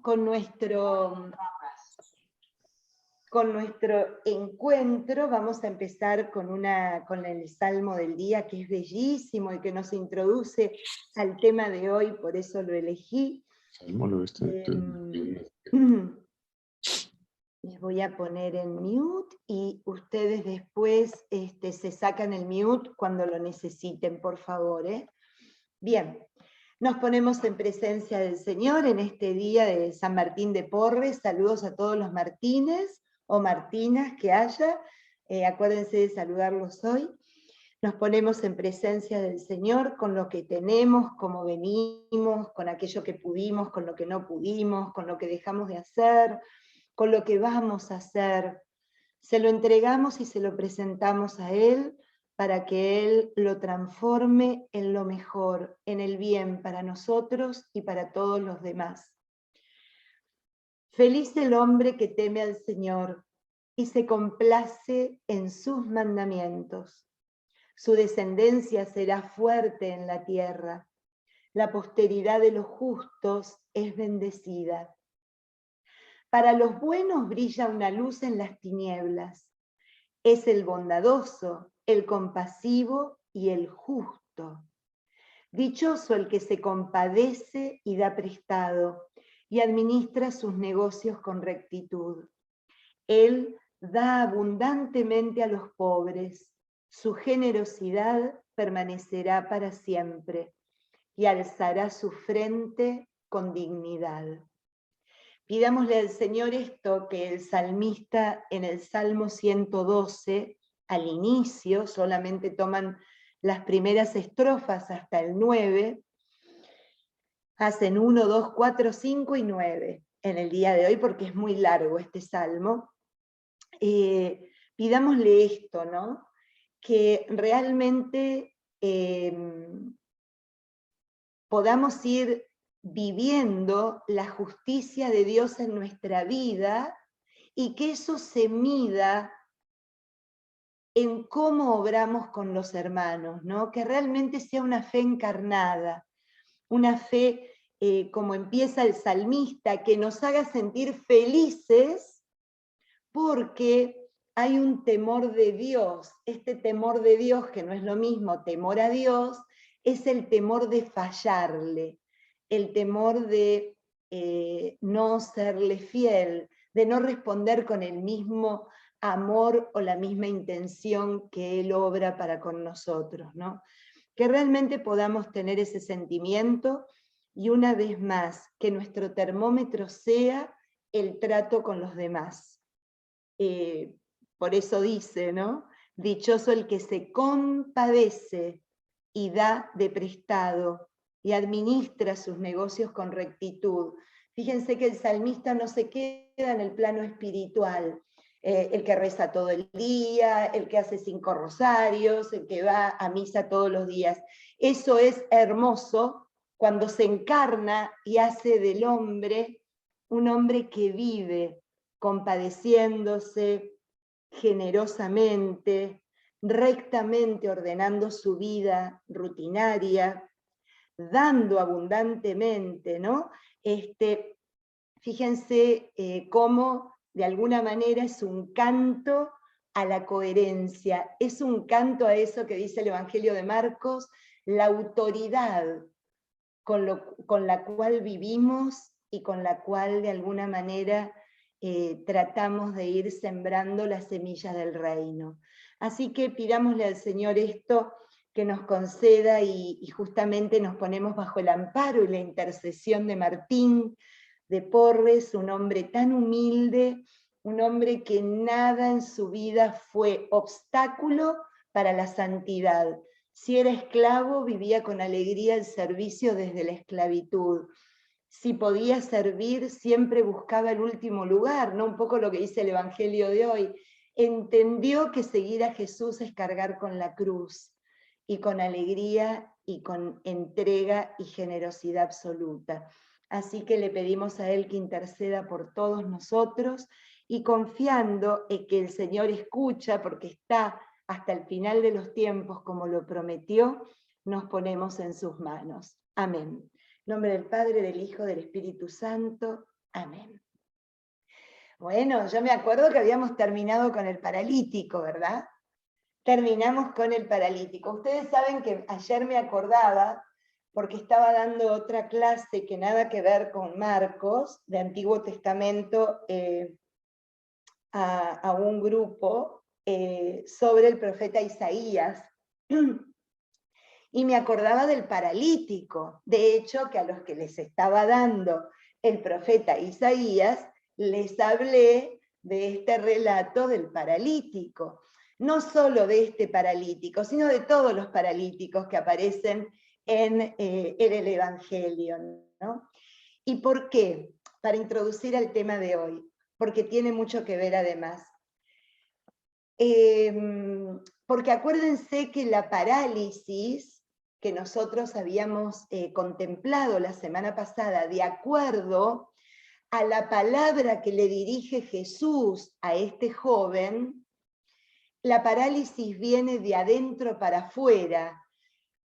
con nuestro encuentro. Vamos a empezar con el Salmo del día, que es bellísimo y que nos introduce al tema de hoy, por eso lo elegí. Les voy a poner en mute y ustedes después se sacan el mute cuando lo necesiten, por favor. Bien, nos ponemos en presencia del Señor en este día de San Martín de Porres. Saludos a todos los Martínez o Martinas que haya. Acuérdense de saludarlos hoy. Nos ponemos en presencia del Señor con lo que tenemos, como venimos, con aquello que pudimos, con lo que no pudimos, con lo que dejamos de hacer, con lo que vamos a hacer. Se lo entregamos y se lo presentamos a Él para que Él lo transforme en lo mejor, en el bien para nosotros y para todos los demás. Feliz el hombre que teme al Señor y se complace en sus mandamientos. Su descendencia será fuerte en la tierra. La posteridad de los justos es bendecida. Para los buenos brilla una luz en las tinieblas. Es el bondadoso, el compasivo y el justo. Dichoso el que se compadece y da prestado y administra sus negocios con rectitud. Él da abundantemente a los pobres. Su generosidad permanecerá para siempre y alzará su frente con dignidad. Pidámosle al Señor esto que el salmista en el Salmo 112, al inicio, solamente toman las primeras estrofas hasta el 9, hacen 1, 2, 4, 5 y 9 en el día de hoy, porque es muy largo este salmo. Pidámosle esto, ¿no? Que realmente podamos ir viviendo la justicia de Dios en nuestra vida y que eso se mida en cómo obramos con los hermanos, ¿no? Que realmente sea una fe encarnada, una fe como empieza el salmista, que nos haga sentir felices porque hay un temor de Dios. Este temor de Dios, que no es lo mismo temor a Dios, es el temor de fallarle, el temor de no serle fiel, de no responder con el mismo amor o la misma intención que Él obra para con nosotros, ¿no? Que realmente podamos tener ese sentimiento y una vez más, que nuestro termómetro sea el trato con los demás. Por eso dice, ¿no? Dichoso el que se compadece y da de prestado y administra sus negocios con rectitud. Fíjense que el salmista no se queda en el plano espiritual, el que reza todo el día, el que hace 5 rosarios, el que va a misa todos los días. Eso es hermoso cuando se encarna y hace del hombre un hombre que vive compadeciéndose generosamente, rectamente ordenando su vida rutinaria, dando abundantemente, ¿no? Fíjense cómo de alguna manera es un canto a la coherencia, es un canto a eso que dice el Evangelio de Marcos, la autoridad con la cual vivimos y con la cual de alguna manera tratamos de ir sembrando las semillas del reino. Así que pidámosle al Señor esto, que nos conceda y justamente nos ponemos bajo el amparo y la intercesión de Martín de Porres, un hombre tan humilde, un hombre que nada en su vida fue obstáculo para la santidad. Si era esclavo, vivía con alegría el servicio desde la esclavitud. Si podía servir, siempre buscaba el último lugar, ¿no? Un poco lo que dice el Evangelio de hoy. Entendió que seguir a Jesús es cargar con la cruz, y con alegría y con entrega y generosidad absoluta. Así que le pedimos a Él que interceda por todos nosotros, y confiando en que el Señor escucha, porque está hasta el final de los tiempos, como lo prometió, nos ponemos en sus manos. Amén. En nombre del Padre, del Hijo, del Espíritu Santo. Amén. Bueno, yo me acuerdo que habíamos terminado con el paralítico, ¿verdad? Terminamos con el paralítico. Ustedes saben que ayer me acordaba, porque estaba dando otra clase que nada que ver con Marcos, de Antiguo Testamento, a un grupo sobre el profeta Isaías, y me acordaba del paralítico. De hecho, que a los que les estaba dando el profeta Isaías, les hablé de este relato del paralítico. No solo de este paralítico, sino de todos los paralíticos que aparecen en el Evangelio, ¿no? ¿Y por qué? Para introducir al tema de hoy, porque tiene mucho que ver además. Porque acuérdense que la parálisis que nosotros habíamos contemplado la semana pasada, de acuerdo a la palabra que le dirige Jesús a este joven, la parálisis viene de adentro para afuera.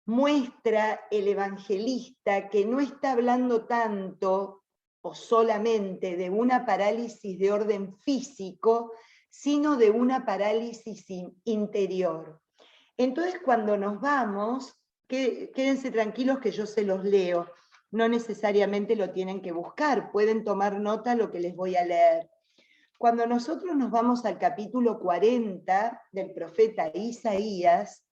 Muestra el evangelista que no está hablando tanto o solamente de una parálisis de orden físico, sino de una parálisis interior. Entonces, cuando nos vamos, quédense tranquilos que yo se los leo, no necesariamente lo tienen que buscar, pueden tomar nota de lo que les voy a leer. Cuando nosotros nos vamos al capítulo 40 del profeta Isaías,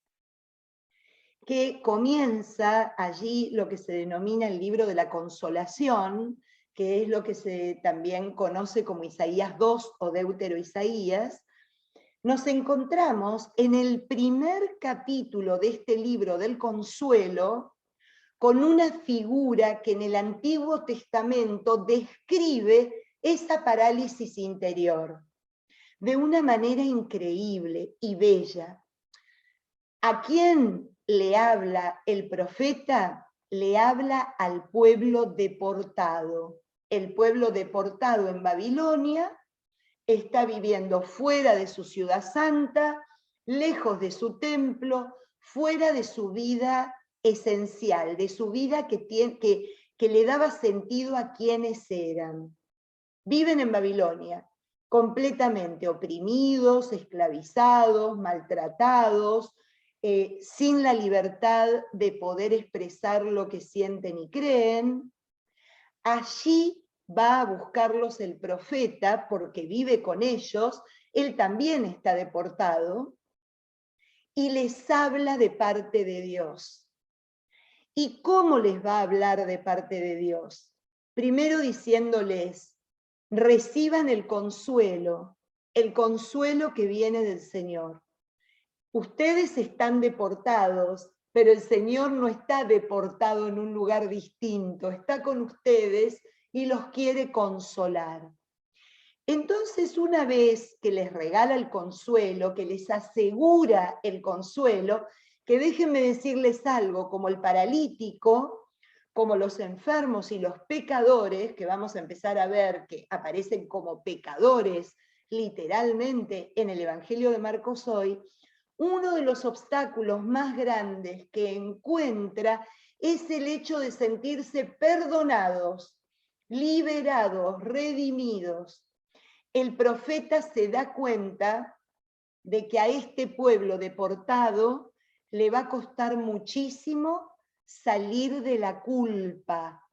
que comienza allí lo que se denomina el libro de la consolación, que es lo que se también conoce como Isaías 2 o Deutero Isaías, nos encontramos en el primer capítulo de este libro del consuelo con una figura que en el Antiguo Testamento describe esa parálisis interior de una manera increíble y bella. ¿A quién le habla el profeta? Le habla al pueblo deportado. El pueblo deportado en Babilonia está viviendo fuera de su ciudad santa, lejos de su templo, fuera de su vida esencial, de su vida que le daba sentido a quienes eran. Viven en Babilonia, completamente oprimidos, esclavizados, maltratados, sin la libertad de poder expresar lo que sienten y creen. Allí va a buscarlos el profeta porque vive con ellos, él también está deportado, y les habla de parte de Dios. ¿Y cómo les va a hablar de parte de Dios? Primero diciéndoles, reciban el consuelo que viene del Señor. Ustedes están deportados, pero el Señor no está deportado en un lugar distinto, está con ustedes y los quiere consolar. Entonces, una vez que les regala el consuelo, que les asegura el consuelo, que déjenme decirles algo, como el paralítico, como los enfermos y los pecadores, que vamos a empezar a ver que aparecen como pecadores literalmente en el Evangelio de Marcos hoy, uno de los obstáculos más grandes que encuentra es el hecho de sentirse perdonados, liberados, redimidos. El profeta se da cuenta de que a este pueblo deportado le va a costar muchísimo salir de la culpa.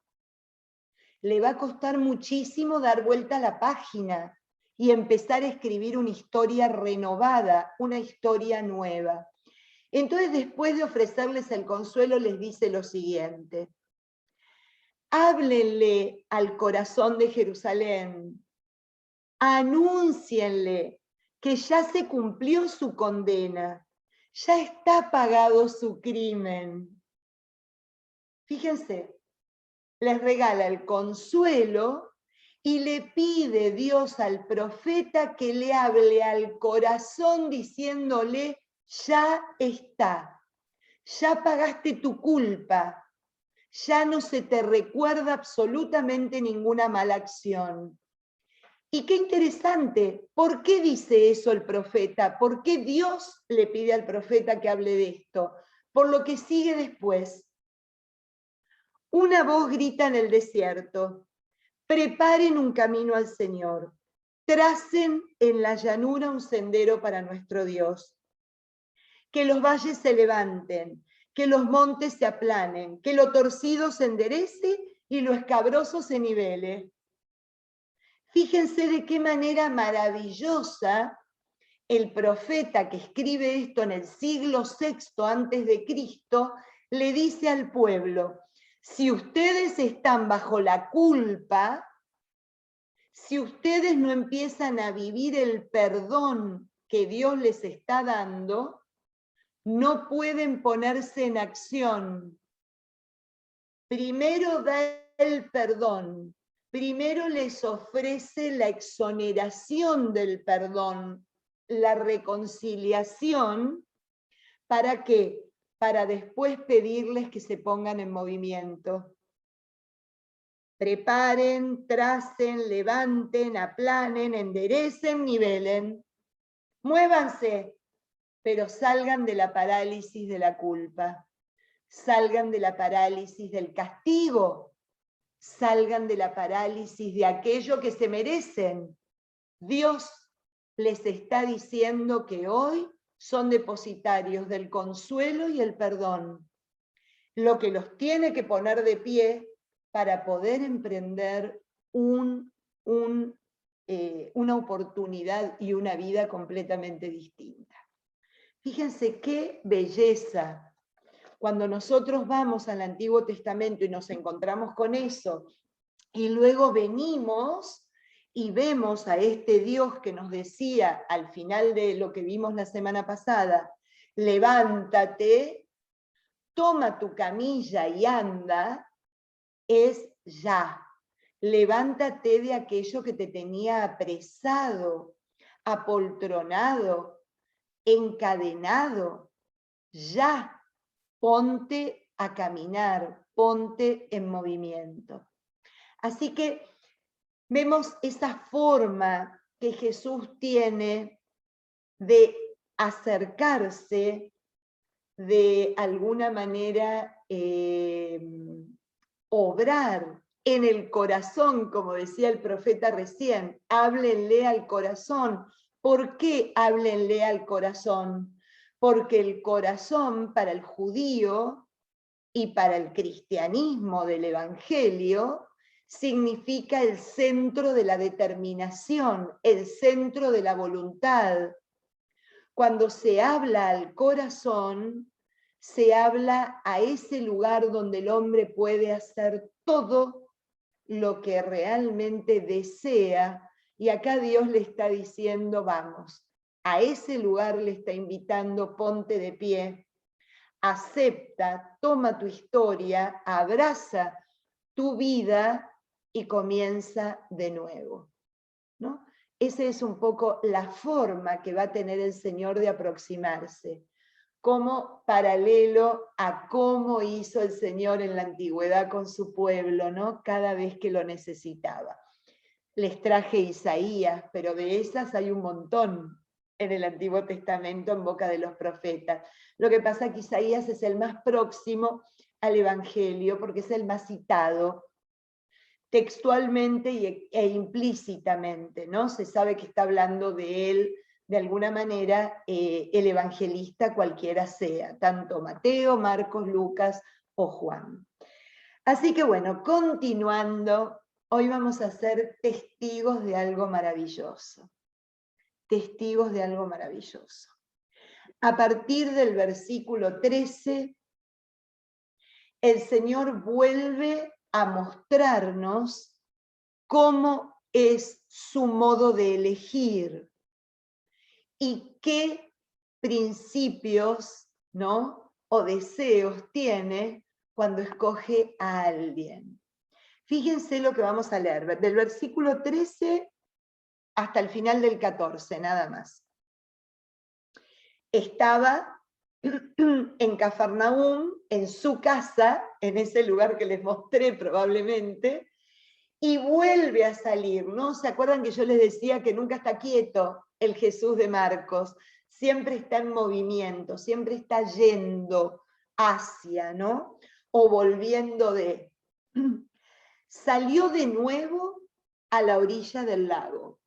Le va a costar muchísimo dar vuelta a la página y empezar a escribir una historia renovada, una historia nueva. Entonces, después de ofrecerles el consuelo, les dice lo siguiente: háblenle al corazón de Jerusalén, anúncienle que ya se cumplió su condena, ya está pagado su crimen. Fíjense, les regala el consuelo y le pide Dios al profeta que le hable al corazón diciéndole, ya está, ya pagaste tu culpa, ya no se te recuerda absolutamente ninguna mala acción. Y qué interesante, ¿por qué dice eso el profeta? ¿Por qué Dios le pide al profeta que hable de esto? Por lo que sigue después. Una voz grita en el desierto, Preparen un camino al Señor. Tracen en la llanura un sendero para nuestro Dios. Que los valles se levanten, que los montes se aplanen, que lo torcido se enderece y lo escabroso se nivele. Fíjense de qué manera maravillosa el profeta que escribe esto en el siglo VI antes de Cristo le dice al pueblo: si ustedes están bajo la culpa, si ustedes no empiezan a vivir el perdón que Dios les está dando, no pueden ponerse en acción. Primero da el perdón, primero les ofrece la exoneración del perdón, la reconciliación. ¿Para qué? Para después pedirles que se pongan en movimiento. Preparen, tracen, levanten, aplanen, enderecen, nivelen. Muévanse, pero salgan de la parálisis de la culpa. Salgan de la parálisis del castigo. Salgan de la parálisis de aquello que se merecen. Dios les está diciendo que hoy son depositarios del consuelo y el perdón, lo que los tiene que poner de pie para poder emprender una oportunidad y una vida completamente distinta. Fíjense qué belleza. Cuando nosotros vamos al Antiguo Testamento y nos encontramos con eso, y luego venimos y vemos a este Dios que nos decía al final de lo que vimos la semana pasada: levántate, toma tu camilla y anda, es ya. Levántate de aquello que te tenía apresado, apoltronado, encadenado. Ya, ponte a caminar, ponte en movimiento. Así que vemos esa forma que Jesús tiene de acercarse, de alguna manera obrar en el corazón, como decía el profeta recién. Háblenle al corazón. ¿Por qué háblenle al corazón? Porque el corazón para el judío y para el cristianismo del Evangelio significa el centro de la determinación, el centro de la voluntad. Cuando se habla al corazón, se habla a ese lugar donde el hombre puede hacer todo lo que realmente desea, y acá Dios le está diciendo: vamos, a ese lugar le está invitando, ponte de pie, acepta, toma tu historia, abraza tu vida y comienza de nuevo, ¿no? Esa es un poco la forma que va a tener el Señor de aproximarse, como paralelo a cómo hizo el Señor en la antigüedad con su pueblo, ¿no? Cada vez que lo necesitaba. Les traje Isaías, pero de esas hay un montón en el Antiguo Testamento en boca de los profetas. Lo que pasa es que Isaías es el más próximo al Evangelio porque es el más citado textualmente e implícitamente, ¿no? Se sabe que está hablando de él de alguna manera el evangelista cualquiera sea, tanto Mateo, Marcos, Lucas o Juan. Así que bueno, continuando, hoy vamos a ser testigos de algo maravilloso. Testigos de algo maravilloso. A partir del versículo 13, el Señor vuelve a mostrarnos cómo es su modo de elegir y qué principios, ¿no?, o deseos tiene cuando escoge a alguien. Fíjense lo que vamos a leer, del versículo 13 hasta el final del 14, nada más. Estaba en Cafarnaúm, en su casa, en ese lugar que les mostré probablemente, y vuelve a salir, ¿no? ¿Se acuerdan que yo les decía que nunca está quieto el Jesús de Marcos? Siempre está en movimiento, siempre está yendo hacia, ¿no? O volviendo de. Salió de nuevo a la orilla del lago.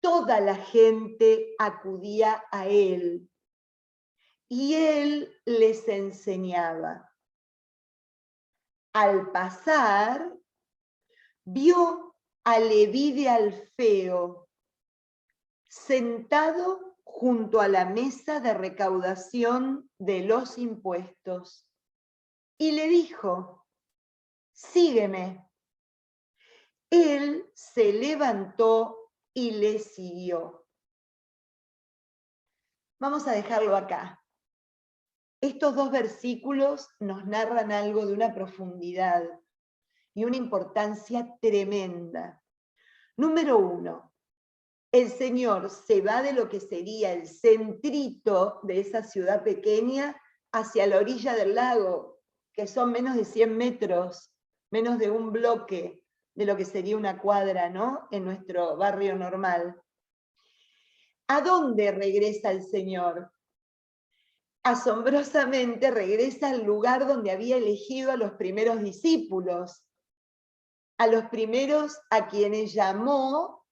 Toda la gente acudía a él y él les enseñaba. Al pasar, vio a Leví de Alfeo sentado junto a la mesa de recaudación de los impuestos y le dijo: sígueme. Él se levantó y le siguió. Vamos a dejarlo acá. Estos dos versículos nos narran algo de una profundidad y una importancia tremenda. Número 1, el Señor se va de lo que sería el centrito de esa ciudad pequeña hacia la orilla del lago, que son menos de 100 metros, menos de un bloque de lo que sería una cuadra, ¿no? En nuestro barrio normal. ¿A dónde regresa el Señor? Asombrosamente regresa al lugar donde había elegido a los primeros discípulos, a los primeros a quienes llamó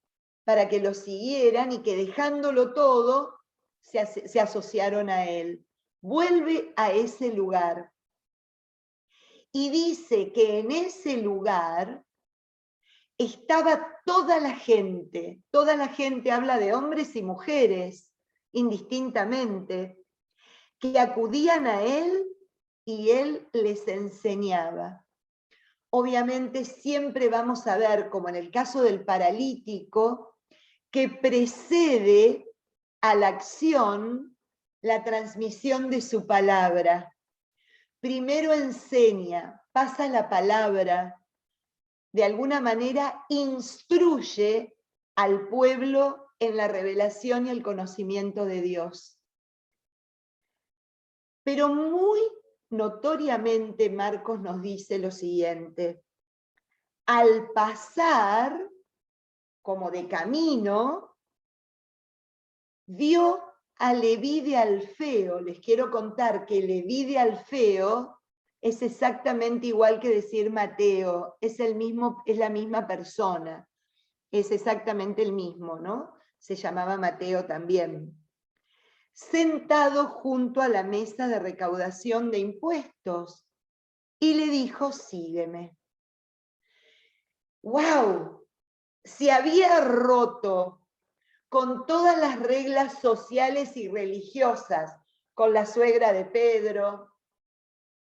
para que lo siguieran y que dejándolo todo se asociaron a él. Vuelve a ese lugar y dice que en ese lugar estaba toda la gente habla de hombres y mujeres, indistintamente, que acudían a él y él les enseñaba. Obviamente siempre vamos a ver, como en el caso del paralítico, que precede a la acción la transmisión de su palabra. Primero enseña, pasa la palabra, de alguna manera instruye al pueblo en la revelación y el conocimiento de Dios. Pero muy notoriamente Marcos nos dice lo siguiente: al pasar, como de camino, vio a Leví de Alfeo. Les quiero contar que Leví de Alfeo es exactamente igual que decir Mateo, es la misma persona, es exactamente el mismo, ¿no? Se llamaba Mateo también. Sentado junto a la mesa de recaudación de impuestos, y le dijo: sígueme. ¡Wow! Se había roto con todas las reglas sociales y religiosas, con la suegra de Pedro,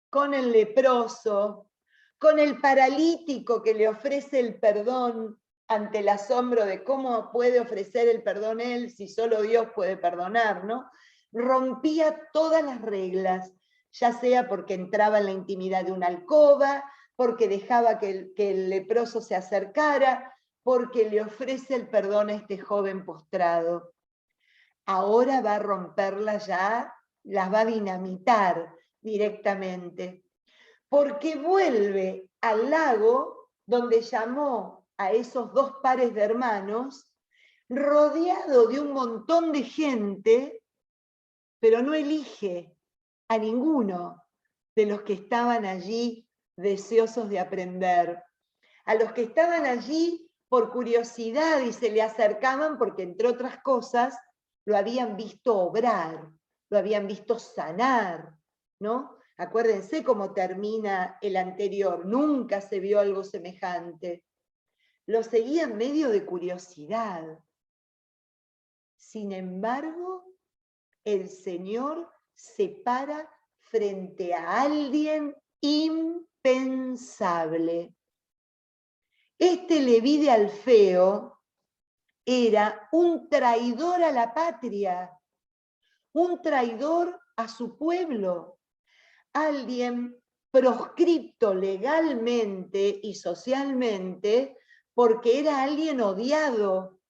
con el leproso, con el paralítico que le ofrece el perdón ante el asombro de cómo puede ofrecer el perdón él si solo Dios puede perdonar, ¿no? Rompía todas las reglas, ya sea porque entraba en la intimidad de una alcoba, porque dejaba que el leproso se acercara, porque le ofrece el perdón a este joven postrado. Ahora va a romperlas ya, las va a dinamitar directamente, porque vuelve al lago donde llamó a esos dos pares de hermanos, rodeado de un montón de gente, pero no elige a ninguno de los que estaban allí deseosos de aprender. A los que estaban allí por curiosidad y se le acercaban porque, entre otras cosas, lo habían visto obrar, lo habían visto sanar, ¿no? Acuérdense cómo termina el anterior, nunca se vio algo semejante. Lo seguían medio de curiosidad. Sin embargo, el Señor se para frente a alguien impensable. Este Leví de Alfeo era un traidor a la patria, un traidor a su pueblo, alguien proscripto legalmente y socialmente porque era alguien odiado,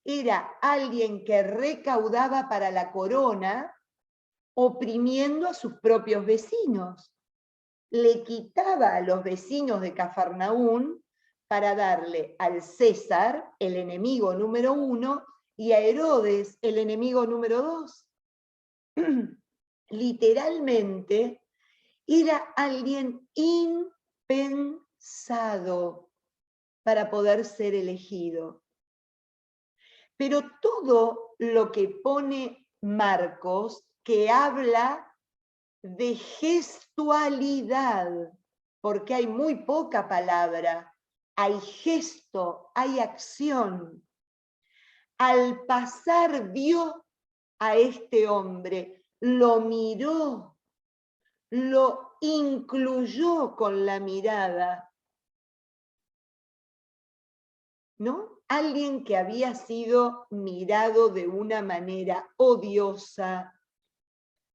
era alguien que recaudaba para la corona oprimiendo a sus propios vecinos. Le quitaba a los vecinos de Cafarnaún para darle al César, el enemigo número 1, y a Herodes, el enemigo número 2. Literalmente, era alguien impensado. para poder ser elegido. Pero todo lo que pone Marcos, que habla de gestualidad, porque hay muy poca palabra, hay gesto, hay acción. Al pasar vio a este hombre, lo miró, lo incluyó con la mirada, ¿no? Alguien que había sido mirado de una manera odiosa,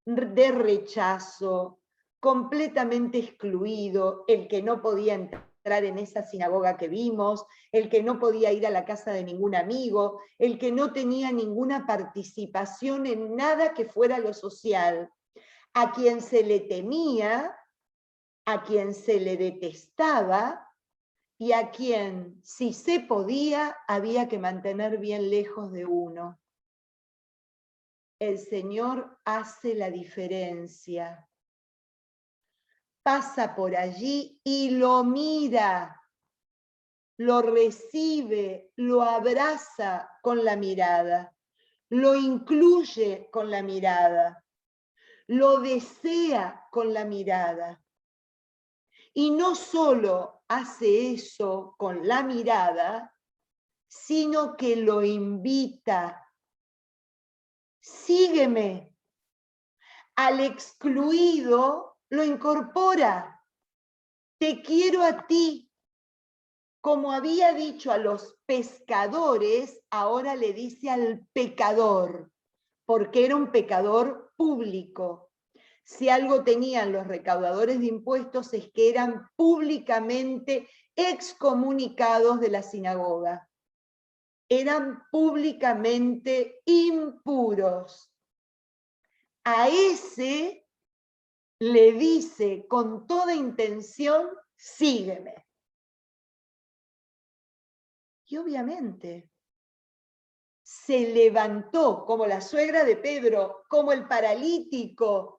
de rechazo, completamente excluido, el que no podía entrar en esa sinagoga que vimos, el que no podía ir a la casa de ningún amigo, el que no tenía ninguna participación en nada que fuera lo social, a quien se le temía, a quien se le detestaba y a quien, si se podía, había que mantener bien lejos de uno. El Señor hace la diferencia. Pasa por allí y lo mira, lo recibe, lo abraza con la mirada, lo incluye con la mirada, lo desea con la mirada. Y no solo hace eso con la mirada, sino que lo invita. Sígueme. Al excluido lo incorpora. Te quiero a ti. Como había dicho a los pescadores, ahora le dice al pecador, porque era un pecador público. Si algo tenían los recaudadores de impuestos es que eran públicamente excomunicados de la sinagoga. Eran públicamente impuros. A ese le dice con toda intención, sígueme. Y obviamente se levantó como la suegra de Pedro, como el paralítico,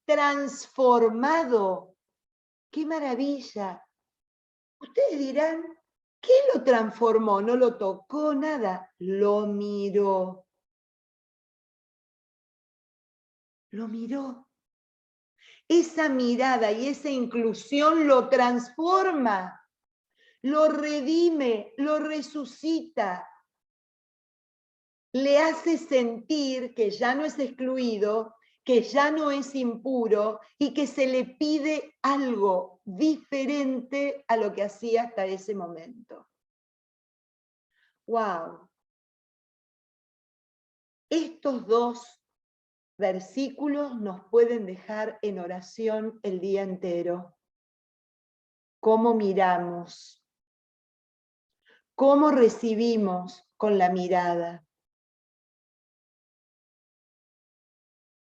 transformado. ¡Qué maravilla! Ustedes dirán, ¿qué lo transformó? No lo tocó nada, lo miró. Lo miró. Esa mirada y esa inclusión lo transforma, lo redime, lo resucita. Le hace sentir que ya no es excluido, que ya no es impuro y que se le pide algo diferente a lo que hacía hasta ese momento. ¡Wow! Estos dos versículos nos pueden dejar en oración el día entero. ¿Cómo miramos? ¿Cómo recibimos con la mirada?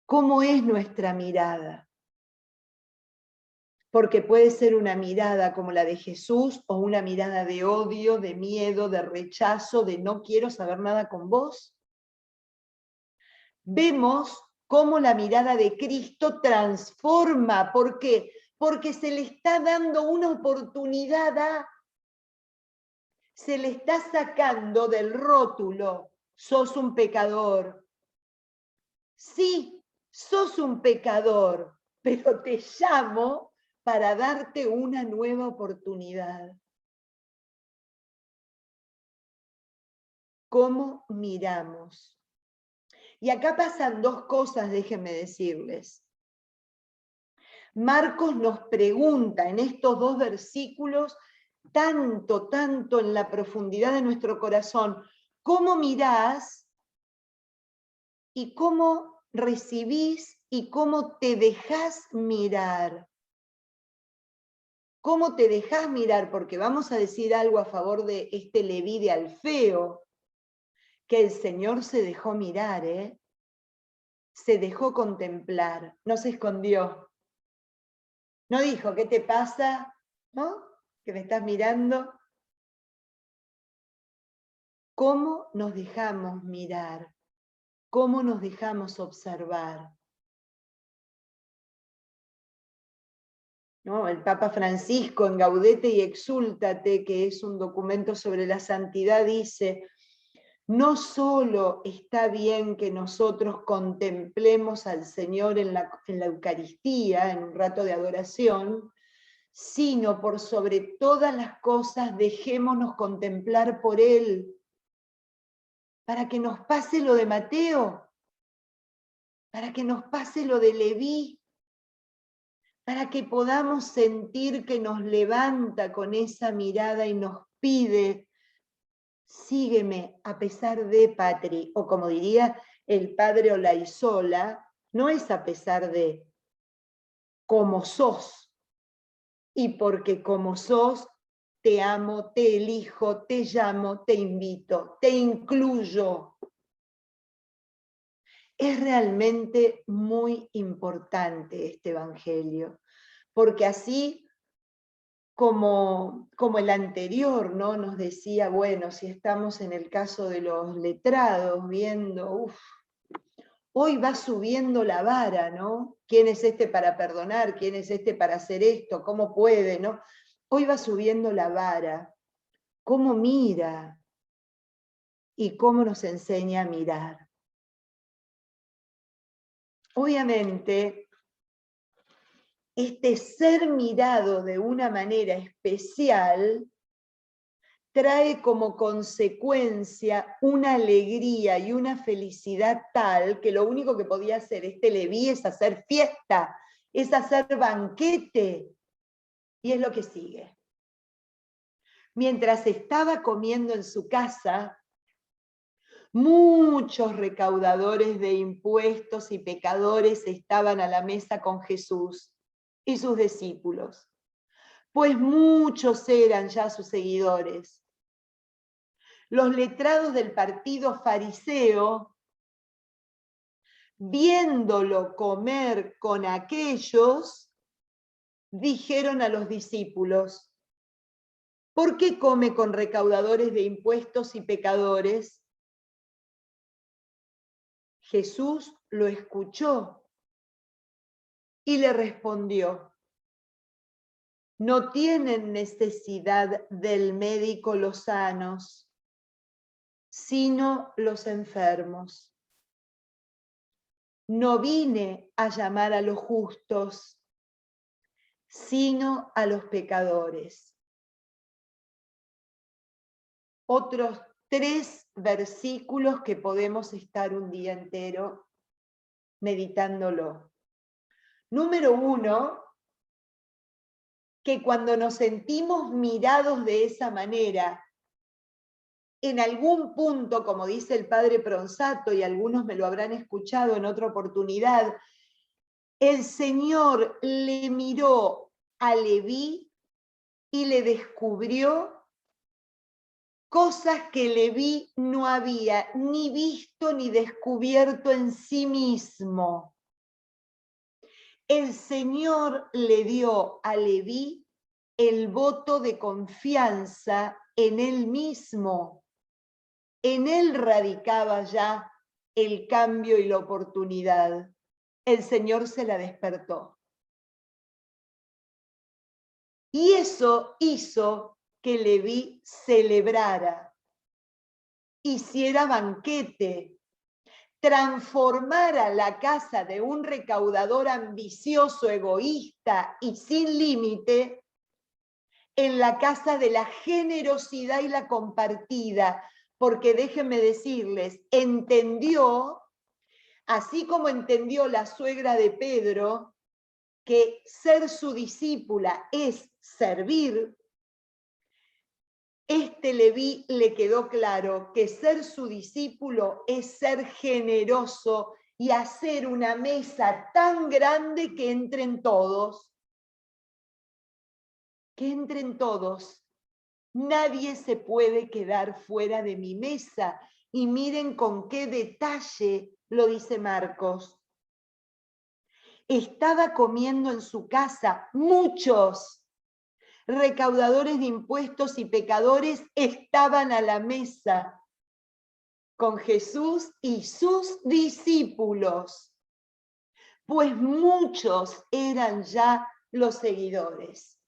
¿Cómo es nuestra mirada? Porque puede ser una mirada como la de Jesús o una mirada de odio, de miedo, de rechazo, de no quiero saber nada con vos. Vemos cómo la mirada de Cristo transforma. ¿Por qué? Porque se le está dando una oportunidad se le está sacando del rótulo, sos un pecador. Sí, sos un pecador, pero te llamo para darte una nueva oportunidad. ¿Cómo miramos? Y acá pasan dos cosas, déjenme decirles. Marcos nos pregunta en estos dos versículos, tanto en la profundidad de nuestro corazón, ¿cómo mirás y cómo recibís y cómo te dejás mirar? ¿Cómo te dejás mirar? Porque vamos a decir algo a favor de este Leví de Alfeo, que el Señor se dejó mirar, se dejó contemplar, no se escondió. No dijo, ¿qué te pasa? ¿No? ¿Que me estás mirando? ¿Cómo nos dejamos mirar? ¿Cómo nos dejamos observar? ¿no? El Papa Francisco en Gaudete y Exúltate, que es un documento sobre la santidad, dice: no solo está bien que nosotros contemplemos al Señor en la Eucaristía, en un rato de adoración, sino por sobre todas las cosas dejémonos contemplar por Él, para que nos pase lo de Mateo, para que nos pase lo de Leví, para que podamos sentir que nos levanta con esa mirada y nos pide: sígueme a pesar de, Patri, o como diría el padre Olaizola, no es a pesar de, como sos, y porque como sos, te amo, te elijo, te llamo, te invito, te incluyo. Es realmente muy importante este evangelio, porque así como el anterior, ¿no? Nos decía, bueno, si estamos en el caso de los letrados, viendo, hoy va subiendo la vara, ¿no? ¿Quién es este para perdonar? ¿Quién es este para hacer esto? ¿Cómo puede, no? Hoy va subiendo la vara. ¿Cómo mira? Y cómo nos enseña a mirar. Obviamente, este ser mirado de una manera especial trae como consecuencia una alegría y una felicidad tal que lo único que podía hacer este Leví es hacer fiesta, es hacer banquete. Y es lo que sigue. Mientras estaba comiendo en su casa, muchos recaudadores de impuestos y pecadores estaban a la mesa con Jesús y sus discípulos, pues muchos eran ya sus seguidores. Los letrados del partido fariseo, viéndolo comer con aquellos, dijeron a los discípulos: ¿por qué come con recaudadores de impuestos y pecadores? Jesús lo escuchó y le respondió: no tienen necesidad del médico los sanos, sino los enfermos. No vine a llamar a los justos, sino a los pecadores. Otros 3 versículos que podemos estar un día entero meditándolo. Número 1, que cuando nos sentimos mirados de esa manera, en algún punto, como dice el padre Pronsato, y algunos me lo habrán escuchado en otra oportunidad, el Señor le miró a Leví y le descubrió cosas que Leví no había ni visto ni descubierto en sí mismo. El Señor le dio a Leví el voto de confianza en él mismo. En él radicaba ya el cambio y la oportunidad. El Señor se la despertó. Y eso hizo que Leví celebrara, hiciera banquete, transformara la casa de un recaudador ambicioso, egoísta y sin límite en la casa de la generosidad y la compartida, porque déjenme decirles, entendió, así como entendió la suegra de Pedro, que ser su discípula es servir. Este Leví le quedó claro que ser su discípulo es ser generoso y hacer una mesa tan grande que entren todos. Que entren todos. Nadie se puede quedar fuera de mi mesa. Y miren con qué detalle lo dice Marcos. Estaba comiendo en su casa muchos recaudadores de impuestos y pecadores estaban a la mesa con Jesús y sus discípulos, pues muchos eran ya los seguidores.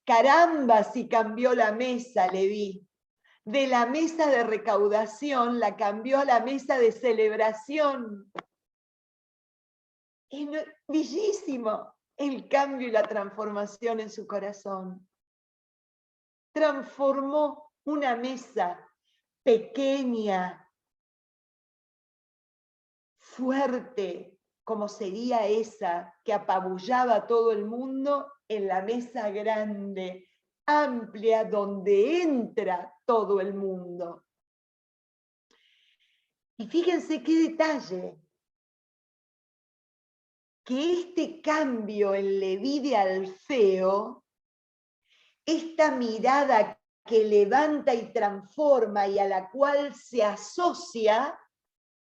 Caramba, si cambió la mesa, Leví. De la mesa de recaudación la cambió a la mesa de celebración. Es bellísimo el cambio y la transformación en su corazón. Transformó una mesa pequeña, fuerte, como sería esa que apabullaba a todo el mundo, en la mesa grande, amplia, donde entra todo el mundo. Y fíjense qué detalle, que este cambio en Leví de Alfeo, esta mirada que levanta y transforma y a la cual se asocia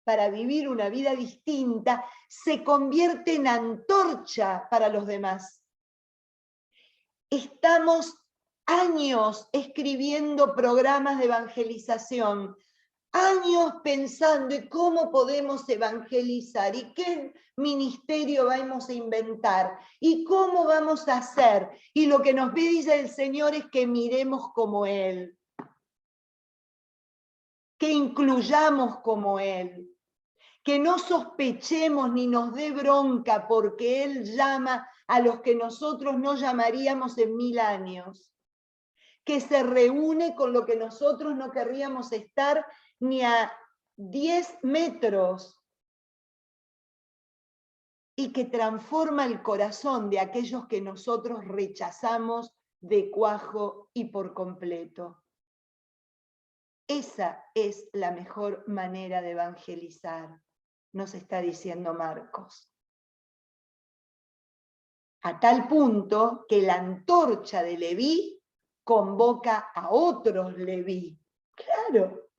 para vivir una vida distinta, se convierte en antorcha para los demás. Estamos años escribiendo programas de evangelización, años pensando en cómo podemos evangelizar y qué ministerio vamos a inventar y cómo vamos a hacer. Y lo que nos pide el Señor es que miremos como Él, que incluyamos como Él, que no sospechemos ni nos dé bronca porque Él llama a los que nosotros no llamaríamos en 1000 años, que se reúne con lo que nosotros no querríamos estar ni a 10 metros, y que transforma el corazón de aquellos que nosotros rechazamos de cuajo y por completo. Esa es la mejor manera de evangelizar, nos está diciendo Marcos. A tal punto que la antorcha de Leví convoca a otros Leví. Claro,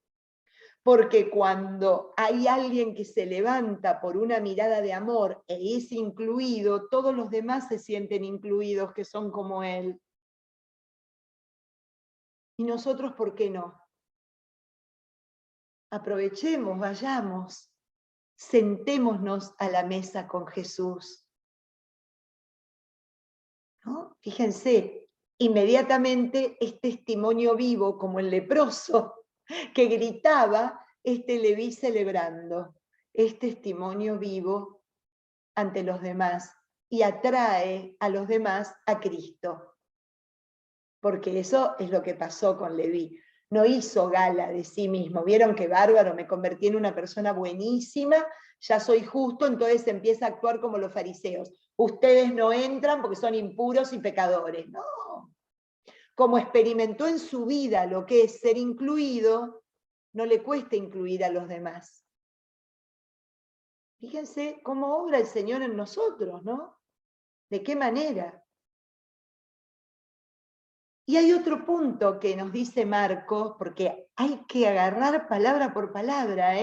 porque cuando hay alguien que se levanta por una mirada de amor e es incluido, todos los demás se sienten incluidos, que son como él. ¿Y nosotros por qué no? Aprovechemos, vayamos, sentémonos a la mesa con Jesús. ¿No? Fíjense, inmediatamente es testimonio vivo, como el leproso que gritaba, este Leví celebrando, es testimonio vivo ante los demás y atrae a los demás a Cristo. Porque eso es lo que pasó con Leví. No hizo gala de sí mismo. Vieron que bárbaro, me convertí en una persona buenísima, ya soy justo, entonces empieza a actuar como los fariseos. Ustedes no entran porque son impuros y pecadores. No. Como experimentó en su vida lo que es ser incluido, no le cuesta incluir a los demás. Fíjense cómo obra el Señor en nosotros, ¿no? ¿De qué manera? Y hay otro punto que nos dice Marcos, porque hay que agarrar palabra por palabra,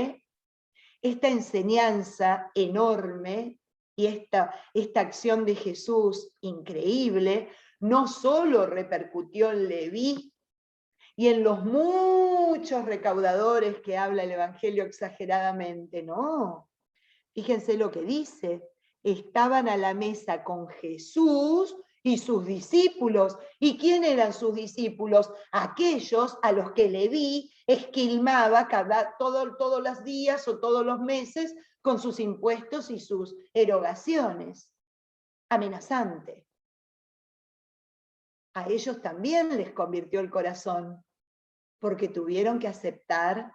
esta enseñanza enorme y esta acción de Jesús increíble, no solo repercutió en Leví y en los muchos recaudadores que habla el Evangelio exageradamente, no. Fíjense lo que dice, estaban a la mesa con Jesús y sus discípulos. ¿Y quién eran sus discípulos? Aquellos a los que Leví esquilmaba todos los días o todos los meses con sus impuestos y sus erogaciones. Amenazante. A ellos también les convirtió el corazón, porque tuvieron que aceptar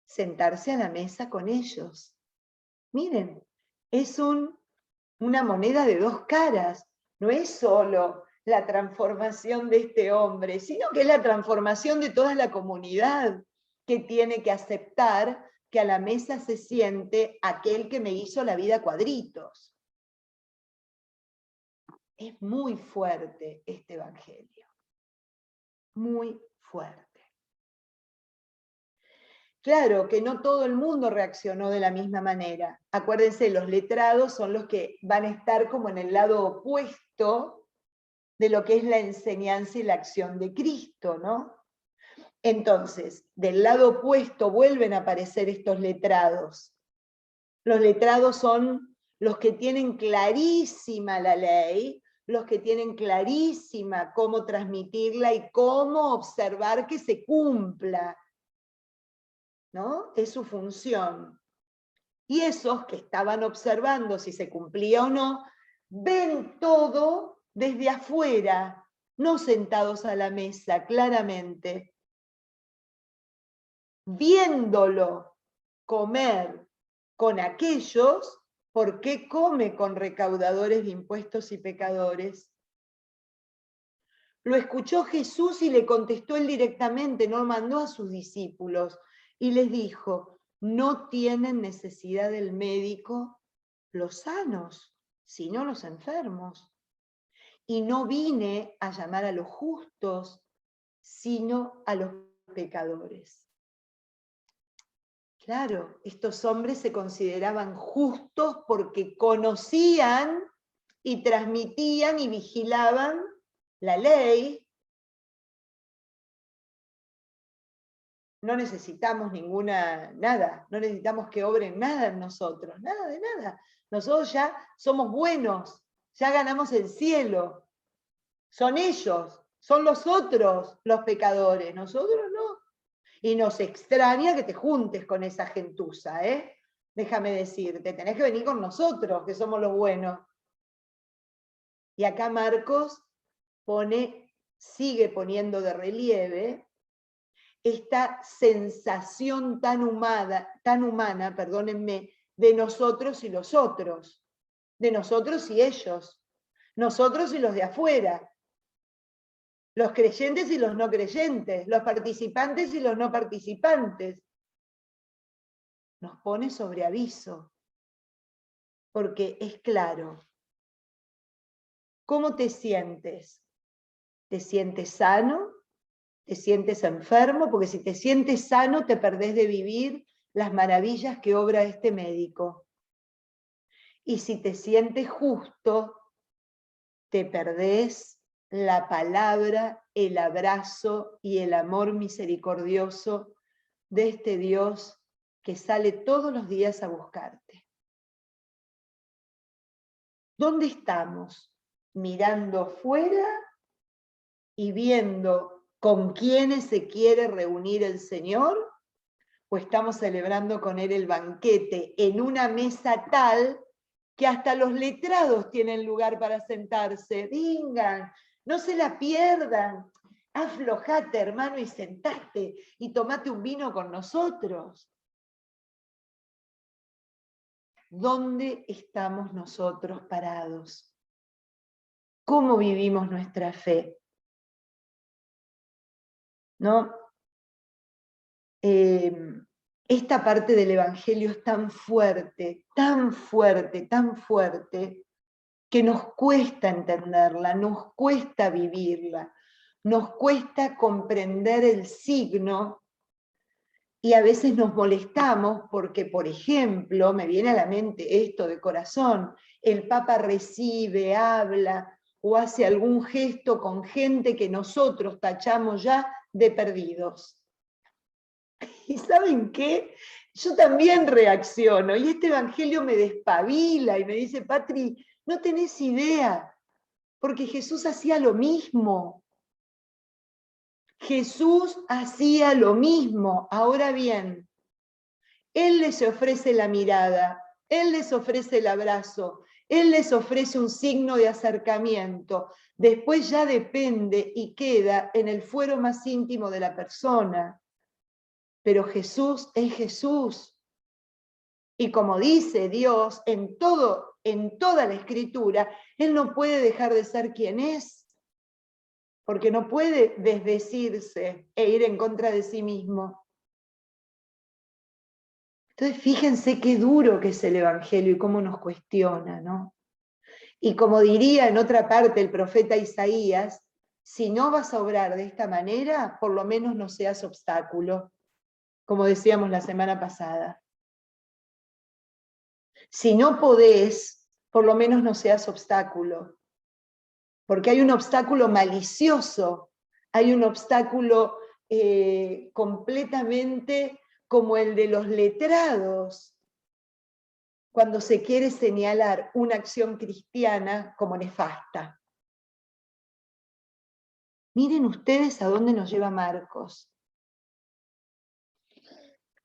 sentarse a la mesa con ellos. Miren, es una moneda de dos caras. No es solo la transformación de este hombre, sino que es la transformación de toda la comunidad que tiene que aceptar que a la mesa se siente aquel que me hizo la vida a cuadritos. Es muy fuerte este evangelio. Muy fuerte. Claro que no todo el mundo reaccionó de la misma manera. Acuérdense, los letrados son los que van a estar como en el lado opuesto de lo que es la enseñanza y la acción de Cristo, ¿no? Entonces, del lado opuesto vuelven a aparecer estos letrados. Los letrados son los que tienen clarísima la ley, los que tienen clarísima cómo transmitirla y cómo observar que se cumpla, ¿no? Es su función. Y esos que estaban observando si se cumplía o no, ven todo desde afuera, no sentados a la mesa, claramente. Viéndolo comer con aquellos, ¿por qué come con recaudadores de impuestos y pecadores? Lo escuchó Jesús y le contestó él directamente, no mandó a sus discípulos, y les dijo, no tienen necesidad del médico los sanos, sino los enfermos. Y no vine a llamar a los justos, sino a los pecadores. Claro, estos hombres se consideraban justos porque conocían y transmitían y vigilaban la ley. No necesitamos nada, no necesitamos que obren nada en nosotros, nada de nada. Nosotros ya somos buenos, ya ganamos el cielo. Son ellos, son los otros los pecadores, nosotros no. Y nos extraña que te juntes con esa gentuza, ¿eh? Déjame decirte, tenés que venir con nosotros, que somos los buenos. Y acá Marcos sigue poniendo de relieve esta sensación tan humana, perdónenme, de nosotros y los otros, de nosotros y ellos, nosotros y los de afuera, los creyentes y los no creyentes, los participantes y los no participantes. Nos pone sobre aviso, porque es claro. ¿Cómo te sientes? ¿Te sientes sano? ¿Te sientes enfermo? Porque si te sientes sano, te perdés de vivir las maravillas que obra este médico. Y si te sientes justo, te perdés la palabra, el abrazo y el amor misericordioso de este Dios que sale todos los días a buscarte. ¿Dónde estamos? ¿Mirando fuera y viendo con quiénes se quiere reunir el Señor? ¿O estamos celebrando con Él el banquete en una mesa tal que hasta los letrados tienen lugar para sentarse? Vengan, no se la pierdan. Aflojate, hermano, y sentate y tomate un vino con nosotros. ¿Dónde estamos nosotros parados? ¿Cómo vivimos nuestra fe? ¿No? Esta parte del Evangelio es tan fuerte, tan fuerte, tan fuerte, que nos cuesta entenderla, nos cuesta vivirla, nos cuesta comprender el signo. Y a veces nos molestamos porque, por ejemplo, me viene a la mente esto de corazón, el Papa recibe, habla o hace algún gesto con gente que nosotros tachamos ya de perdidos. ¿Y saben qué? Yo también reacciono y este evangelio me despabila y me dice, Patri, no tenés idea, porque Jesús hacía lo mismo. Jesús hacía lo mismo. Ahora bien, Él les ofrece la mirada, Él les ofrece el abrazo, Él les ofrece un signo de acercamiento. Después ya depende y queda en el fuero más íntimo de la persona. Pero Jesús es Jesús. Y como dice Dios en toda la Escritura, Él no puede dejar de ser quien es, porque no puede desdecirse e ir en contra de sí mismo. Entonces fíjense qué duro que es el Evangelio y cómo nos cuestiona, ¿no? Y como diría en otra parte el profeta Isaías, si no vas a obrar de esta manera, por lo menos no seas obstáculo, como decíamos la semana pasada. Si no podés, por lo menos no seas obstáculo, porque hay un obstáculo malicioso, hay un obstáculo completamente como el de los letrados, cuando se quiere señalar una acción cristiana como nefasta. Miren ustedes a dónde nos lleva Marcos.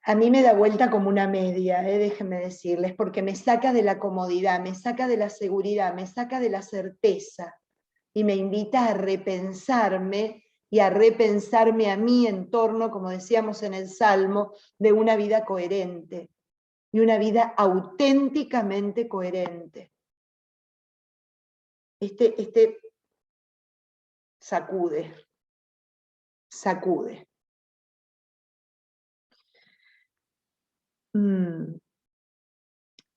A mí me da vuelta como una media, déjenme decirles, porque me saca de la comodidad, me saca de la seguridad, me saca de la certeza y me invita a repensarme y a repensarme a mí en torno, como decíamos en el Salmo, de una vida coherente y una vida auténticamente coherente. Este sacude.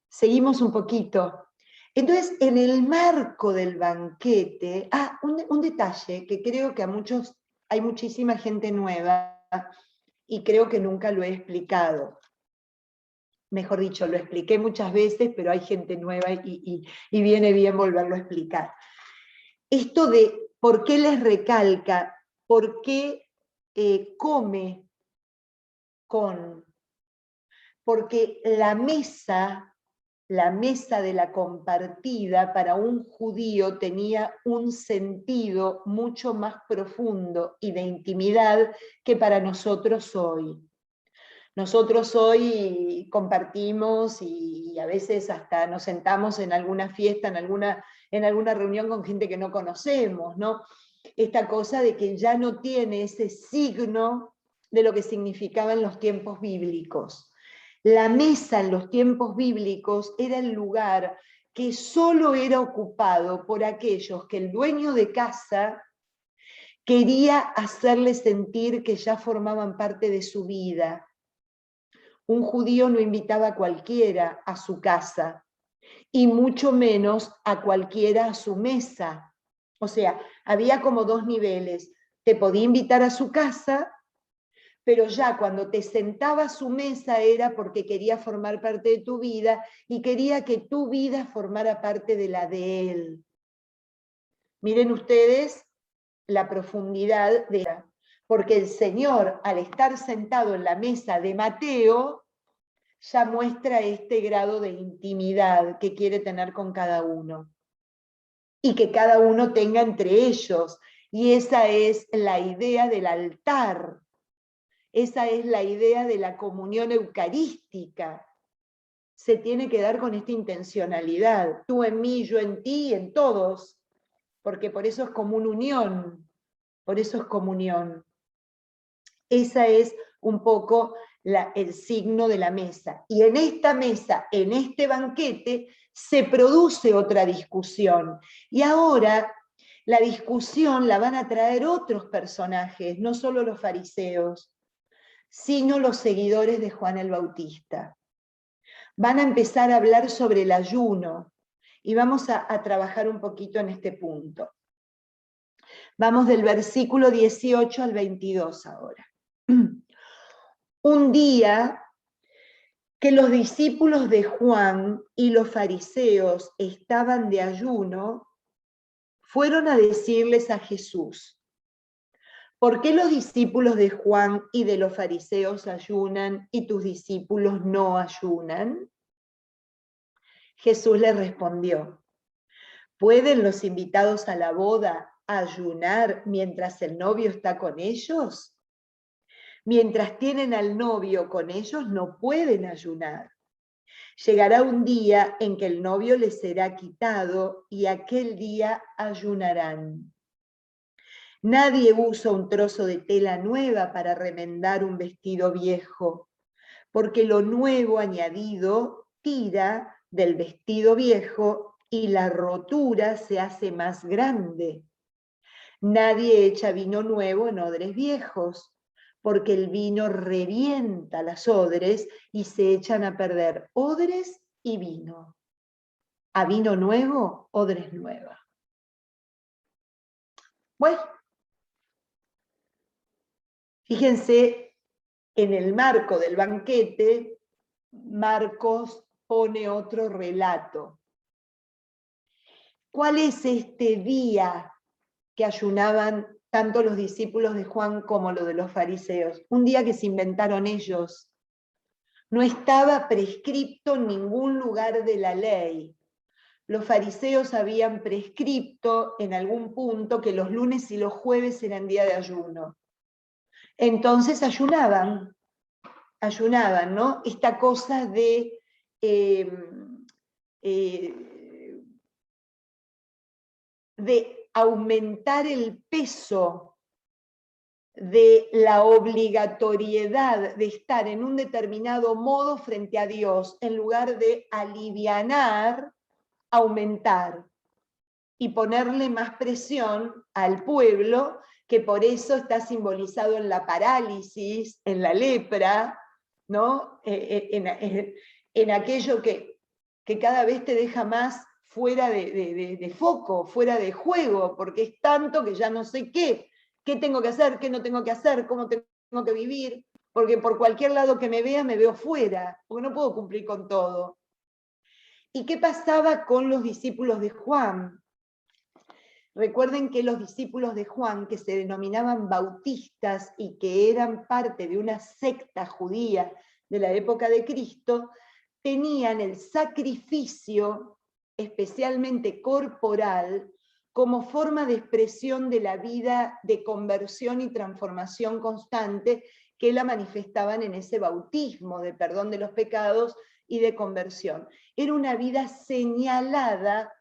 Seguimos un poquito. Entonces, en el marco del banquete, un detalle que creo que a muchos, hay muchísima gente nueva y creo que nunca lo he explicado. Mejor dicho, lo expliqué muchas veces, pero hay gente nueva y viene bien volverlo a explicar. Esto de por qué les recalca, por qué come con, porque la mesa de la compartida para un judío tenía un sentido mucho más profundo y de intimidad que para nosotros hoy. Nosotros hoy compartimos y a veces hasta nos sentamos en alguna fiesta, en alguna reunión con gente que no conocemos, ¿no? Esta cosa de que ya no tiene ese signo de lo que significaba en los tiempos bíblicos. La mesa en los tiempos bíblicos era el lugar que solo era ocupado por aquellos que el dueño de casa quería hacerle sentir que ya formaban parte de su vida. Un judío no invitaba a cualquiera a su casa, y mucho menos a cualquiera a su mesa. O sea, había como dos niveles. Te podía invitar a su casa, pero ya cuando te sentaba a su mesa era porque quería formar parte de tu vida y quería que tu vida formara parte de la de él. Miren ustedes la profundidad de ella, porque el Señor, al estar sentado en la mesa de Mateo, ya muestra este grado de intimidad que quiere tener con cada uno y que cada uno tenga entre ellos. Y esa es la idea del altar, esa es la idea de la comunión eucarística. Se tiene que dar con esta intencionalidad, tú en mí, yo en ti y en todos, porque por eso es como una unión, por eso es comunión. Esa es un poco el signo de la mesa. Y en esta mesa, en este banquete, se produce otra discusión. Y ahora la discusión la van a traer otros personajes, no solo los fariseos, sino los seguidores de Juan el Bautista. Van a empezar a hablar sobre el ayuno y vamos a trabajar un poquito en este punto. Vamos del versículo 18 al 22 ahora. Un día que los discípulos de Juan y los fariseos estaban de ayuno, fueron a decirles a Jesús: ¿por qué los discípulos de Juan y de los fariseos ayunan y tus discípulos no ayunan? Jesús les respondió: ¿pueden los invitados a la boda ayunar mientras el novio está con ellos? Mientras tienen al novio con ellos, no pueden ayunar. Llegará un día en que el novio les será quitado y aquel día ayunarán. Nadie usa un trozo de tela nueva para remendar un vestido viejo, porque lo nuevo añadido tira del vestido viejo y la rotura se hace más grande. Nadie echa vino nuevo en odres viejos, porque el vino revienta las odres y se echan a perder odres y vino. A vino nuevo, odres nueva. Bueno, fíjense, en el marco del banquete, Marcos pone otro relato. ¿Cuál es este día que ayunaban tanto los discípulos de Juan como los de los fariseos? Un día que se inventaron ellos. No estaba prescripto en ningún lugar de la ley. los fariseos habían prescripto en algún punto que los lunes y los jueves eran día de ayuno. Entonces ayunaban, ¿no? Esta cosa de aumentar el peso de la obligatoriedad de estar en un determinado modo frente a Dios, en lugar de alivianar, aumentar y ponerle más presión al pueblo, que por eso está simbolizado en la parálisis, en la lepra, ¿no? En aquello que cada vez te deja más fuera de foco, fuera de juego, porque es tanto que ya no sé qué tengo que hacer, qué no tengo que hacer, cómo tengo que vivir, porque por cualquier lado que me vea me veo fuera, porque no puedo cumplir con todo. ¿Y qué pasaba con los discípulos de Juan? Recuerden que los discípulos de Juan, que se denominaban bautistas y que eran parte de una secta judía de la época de Cristo, tenían el sacrificio, especialmente corporal, como forma de expresión de la vida de conversión y transformación constante que la manifestaban en ese bautismo de perdón de los pecados y de conversión. Era una vida señalada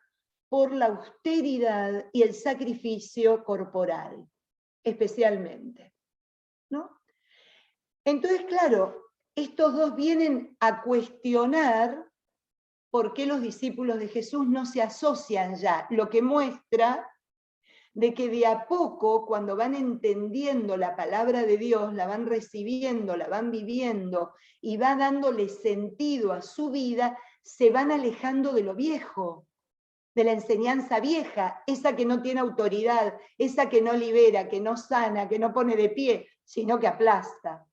por la austeridad y el sacrificio corporal, especialmente, ¿no? Entonces, claro, estos dos vienen a cuestionar por qué los discípulos de Jesús no se asocian ya, lo que muestra de que de a poco, cuando van entendiendo la palabra de Dios, la van recibiendo, la van viviendo y va dándole sentido a su vida, se van alejando de lo viejo, de la enseñanza vieja, esa que no tiene autoridad, esa que no libera, que no sana, que no pone de pie, sino que aplasta.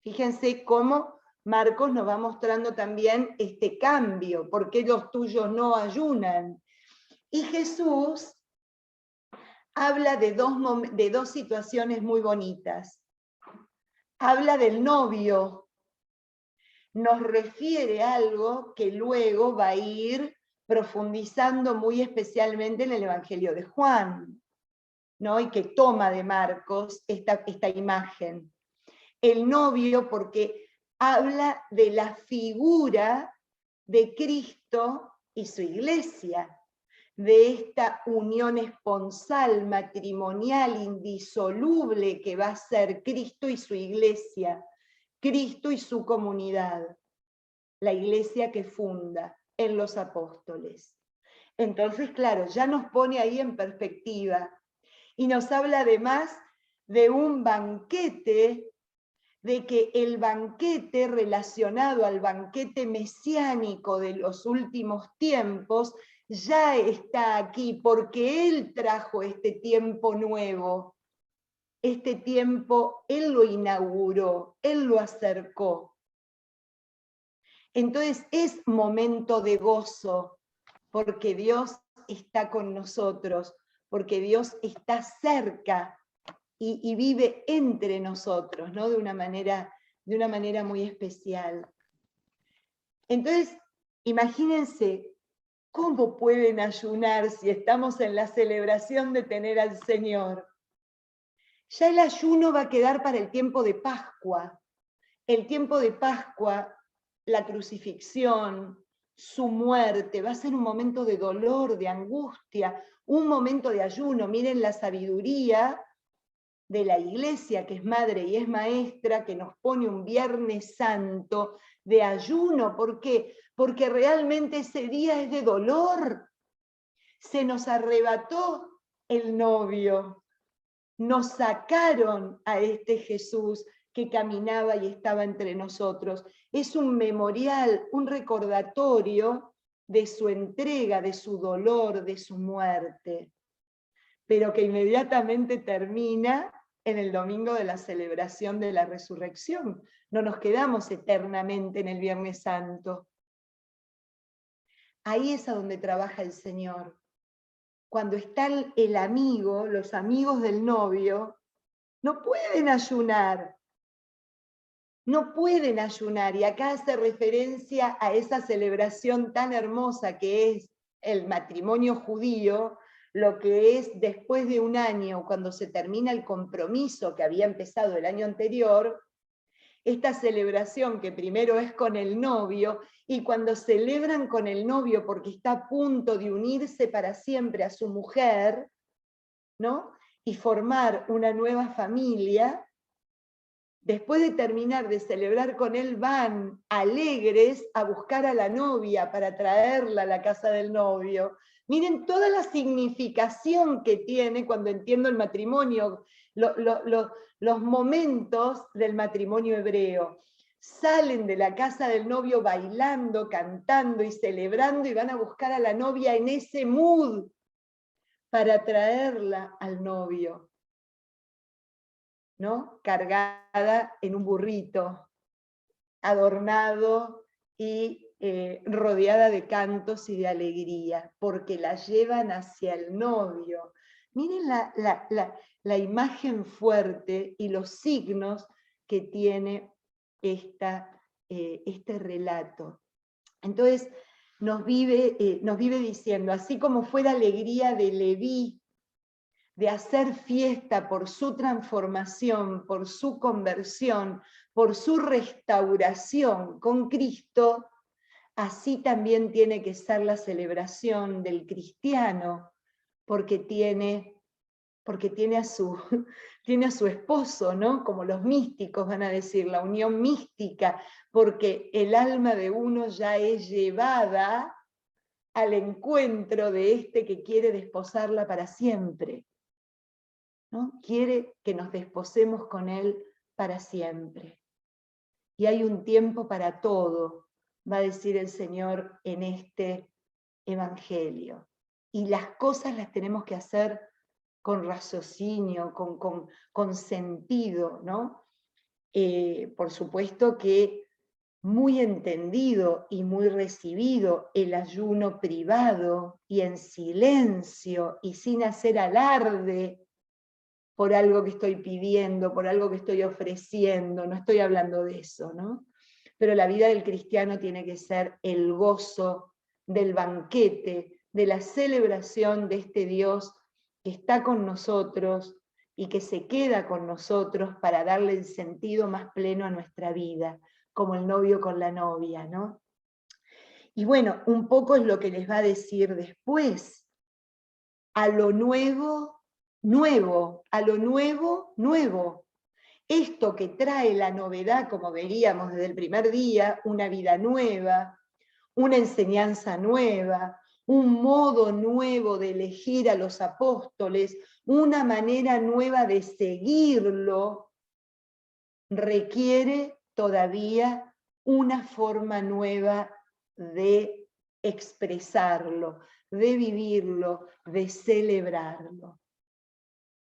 Fíjense cómo Marcos nos va mostrando también este cambio, por qué los tuyos no ayunan. Y Jesús habla de dos situaciones muy bonitas. Habla del novio, nos refiere a algo que luego va a ir profundizando muy especialmente en el Evangelio de Juan, ¿no? Y que toma de Marcos esta imagen. El novio, porque habla de la figura de Cristo y su iglesia, de esta unión esponsal, matrimonial, indisoluble que va a ser Cristo y su iglesia, Cristo y su comunidad, la iglesia que funda en los apóstoles. Entonces, claro, ya nos pone ahí en perspectiva y nos habla además de un banquete, de que el banquete relacionado al banquete mesiánico de los últimos tiempos ya está aquí, porque Él trajo este tiempo nuevo. Este tiempo Él lo inauguró, Él lo acercó. Entonces es momento de gozo, porque Dios está con nosotros, porque Dios está cerca y vive entre nosotros, ¿no? de una manera muy especial. Entonces, imagínense cómo pueden ayunar si estamos en la celebración de tener al Señor. Ya el ayuno va a quedar para el tiempo de Pascua. El tiempo de Pascua, la crucifixión, su muerte, va a ser un momento de dolor, de angustia, un momento de ayuno. Miren la sabiduría de la iglesia, que es madre y es maestra, que nos pone un Viernes Santo de ayuno. ¿Por qué? Porque realmente ese día es de dolor. Se nos arrebató el novio. Nos sacaron a este Jesús que caminaba y estaba entre nosotros. Es un memorial, un recordatorio de su entrega, de su dolor, de su muerte, pero que inmediatamente termina en el domingo de la celebración de la resurrección. No nos quedamos eternamente en el Viernes Santo. Ahí es a donde trabaja el Señor. Cuando está el amigo, los amigos del novio, no pueden ayunar. no pueden ayunar, y acá hace referencia a esa celebración tan hermosa que es el matrimonio judío, lo que es después de un año, cuando se termina el compromiso que había empezado el año anterior, esta celebración que primero es con el novio, y cuando celebran con el novio porque está a punto de unirse para siempre a su mujer, ¿no? Y formar una nueva familia, después de terminar de celebrar con él, van alegres a buscar a la novia para traerla a la casa del novio. Miren toda la significación que tiene cuando entiendo el matrimonio, los momentos del matrimonio hebreo. Salen de la casa del novio bailando, cantando y celebrando, y van a buscar a la novia en ese mood para traerla al novio, ¿no? Cargada en un burrito, adornado y rodeada de cantos y de alegría, porque la llevan hacia el novio. Miren la imagen fuerte y los signos que tiene este relato. Entonces nos vive diciendo, así como fue la alegría de Leví de hacer fiesta por su transformación, por su conversión, por su restauración con Cristo, así también tiene que ser la celebración del cristiano, porque tiene a su, tiene a su esposo, ¿no? Como los místicos van a decir, la unión mística, porque el alma de uno ya es llevada al encuentro de este que quiere desposarla para siempre, ¿no? Quiere que nos desposemos con él para siempre. Y hay un tiempo para todo, va a decir el Señor en este Evangelio. Y las cosas las tenemos que hacer con raciocinio, con sentido, ¿no? Por supuesto que muy entendido y muy recibido el ayuno privado y en silencio y sin hacer alarde por algo que estoy pidiendo, por algo que estoy ofreciendo, no estoy hablando de eso, ¿no? Pero la vida del cristiano tiene que ser el gozo del banquete, de la celebración de este Dios que está con nosotros y que se queda con nosotros para darle el sentido más pleno a nuestra vida, como el novio con la novia, ¿no? Y bueno, un poco es lo que les va a decir después. A lo nuevo, nuevo, a lo nuevo, nuevo. Esto que trae la novedad, como veríamos desde el primer día, una vida nueva, una enseñanza nueva, un modo nuevo de elegir a los apóstoles, una manera nueva de seguirlo, requiere todavía una forma nueva de expresarlo, de vivirlo, de celebrarlo.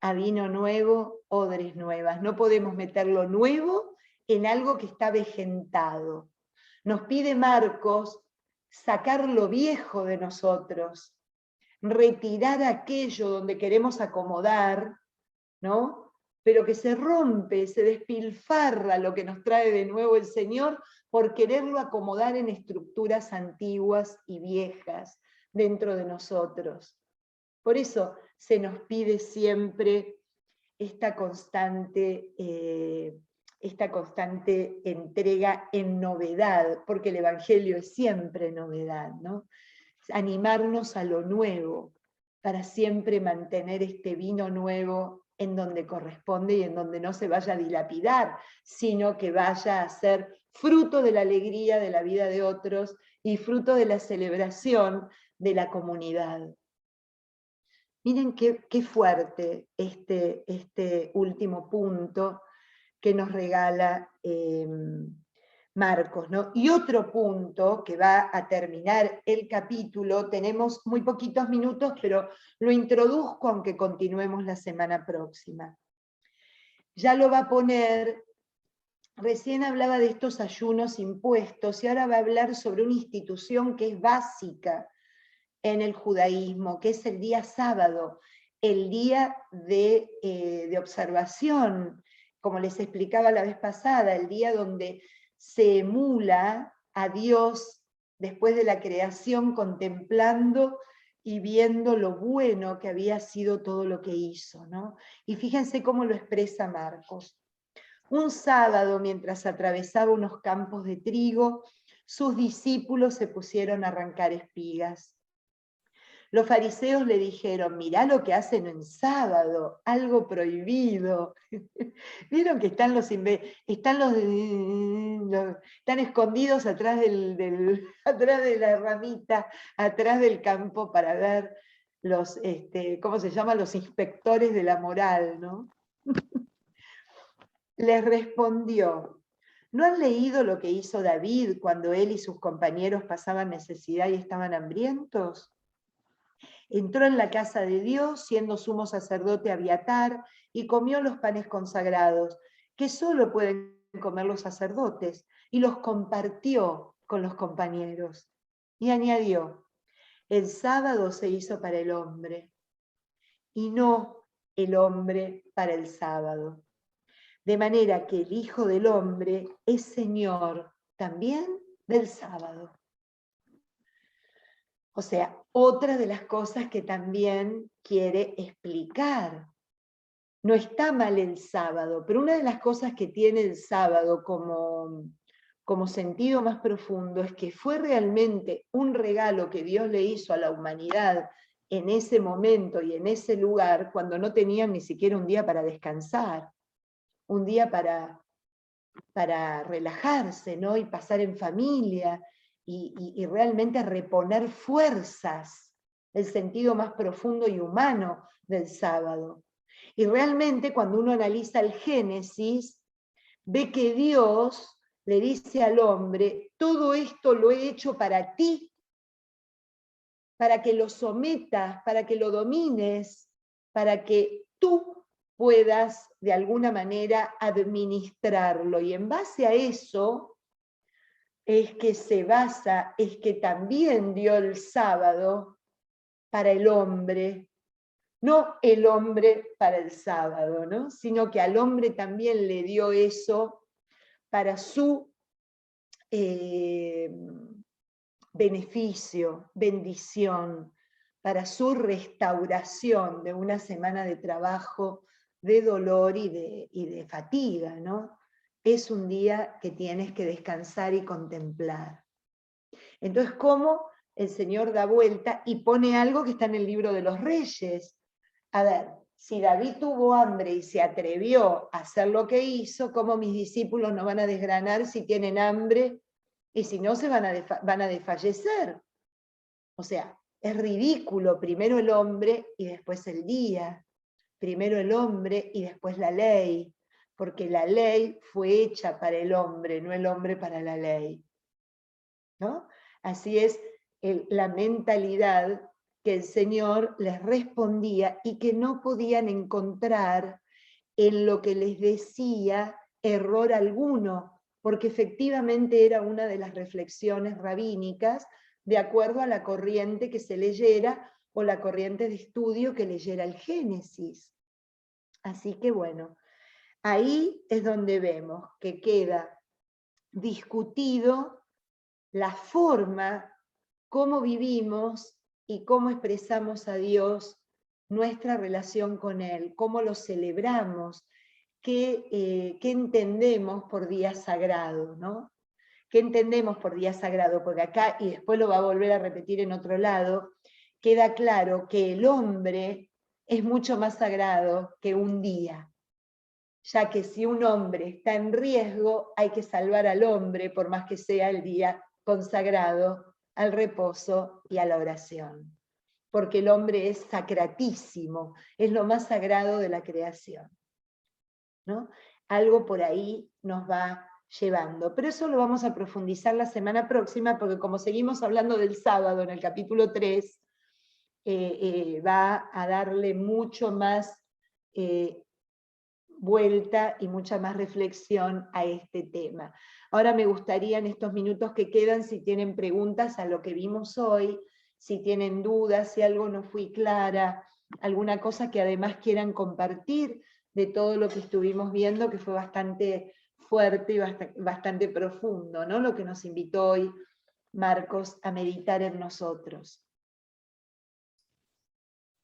A vino nuevo, odres nuevas. No podemos meter lo nuevo en algo que está vejentado. Nos pide Marcos sacar lo viejo de nosotros, retirar aquello donde queremos acomodar, ¿no? Pero que se rompe, se despilfarra lo que nos trae de nuevo el Señor por quererlo acomodar en estructuras antiguas y viejas dentro de nosotros. Por eso se nos pide siempre esta constante entrega en novedad, porque el Evangelio es siempre novedad, ¿no? Animarnos a lo nuevo, para siempre mantener este vino nuevo en donde corresponde y en donde no se vaya a dilapidar, sino que vaya a ser fruto de la alegría de la vida de otros y fruto de la celebración de la comunidad. Miren qué fuerte este último punto que nos regala Marcos, ¿no? Y otro punto que va a terminar el capítulo, tenemos muy poquitos minutos, pero lo introduzco aunque continuemos la semana próxima. Ya lo va a poner, recién hablaba de estos ayunos impuestos y ahora va a hablar sobre una institución que es básica en el judaísmo, que es el día sábado, el día de observación, como les explicaba la vez pasada, el día donde se emula a Dios después de la creación, contemplando y viendo lo bueno que había sido todo lo que hizo, ¿no? Y fíjense cómo lo expresa Marcos. Un sábado, mientras atravesaba unos campos de trigo, sus discípulos se pusieron a arrancar espigas. Los fariseos le dijeron, mirá lo que hacen en sábado, algo prohibido. Vieron que están están escondidos atrás atrás de la ramita, atrás del campo para ver los, ¿cómo se llama? Los inspectores de la moral, ¿no? Les respondió, ¿no han leído lo que hizo David cuando él y sus compañeros pasaban necesidad y estaban hambrientos? Entró en la casa de Dios, siendo sumo sacerdote Abiatar, y comió los panes consagrados, que solo pueden comer los sacerdotes, y los compartió con los compañeros. Y añadió, el sábado se hizo para el hombre, y no el hombre para el sábado. De manera que el Hijo del Hombre es Señor también del sábado. O sea, otra de las cosas que también quiere explicar. No está mal el sábado, pero una de las cosas que tiene el sábado como sentido más profundo es que fue realmente un regalo que Dios le hizo a la humanidad en ese momento y en ese lugar, cuando no tenían ni siquiera un día para descansar, un día para relajarse, ¿no? Y pasar en familia, y realmente reponer fuerzas, el sentido más profundo y humano del sábado. Y realmente cuando uno analiza el Génesis, ve que Dios le dice al hombre, todo esto lo he hecho para ti, para que lo sometas, para que lo domines, para que tú puedas de alguna manera administrarlo. Y en base a eso es que se basa, es que también dio el sábado para el hombre, no el hombre para el sábado, ¿no? Sino que al hombre también le dio eso para su beneficio, bendición, para su restauración de una semana de trabajo, de dolor y de fatiga, ¿no? Es un día que tienes que descansar y contemplar. Entonces, ¿cómo el Señor da vuelta y pone algo que está en el libro de los Reyes? A ver, si David tuvo hambre y se atrevió a hacer lo que hizo, ¿cómo mis discípulos no van a desgranar si tienen hambre? Y si no, van a desfallecer. O sea, es ridículo, primero el hombre y después el día. Primero el hombre y después la ley. Porque la ley fue hecha para el hombre, no el hombre para la ley. ¿No? Así es la mentalidad que el Señor les respondía y que no podían encontrar en lo que les decía error alguno, porque efectivamente era una de las reflexiones rabínicas de acuerdo a la corriente que se leyera o la corriente de estudio que leyera el Génesis. Así que bueno, ahí es donde vemos que queda discutido la forma, cómo vivimos y cómo expresamos a Dios, nuestra relación con Él, cómo lo celebramos, qué entendemos por día sagrado, ¿no? ¿Qué entendemos por día sagrado? Porque acá, y después lo va a volver a repetir en otro lado, queda claro que el hombre es mucho más sagrado que un día, ya que si un hombre está en riesgo, hay que salvar al hombre, por más que sea el día consagrado al reposo y a la oración. Porque el hombre es sacratísimo, es lo más sagrado de la creación, ¿no? Algo por ahí nos va llevando. Pero eso lo vamos a profundizar la semana próxima, porque como seguimos hablando del sábado en el capítulo 3, va a darle mucho más vuelta y mucha más reflexión a este tema. Ahora me gustaría en estos minutos que quedan, si tienen preguntas a lo que vimos hoy, si tienen dudas, si algo no fui clara, alguna cosa que además quieran compartir de todo lo que estuvimos viendo, que fue bastante fuerte y bastante profundo, ¿no? Lo que nos invitó hoy Marcos a meditar en nosotros.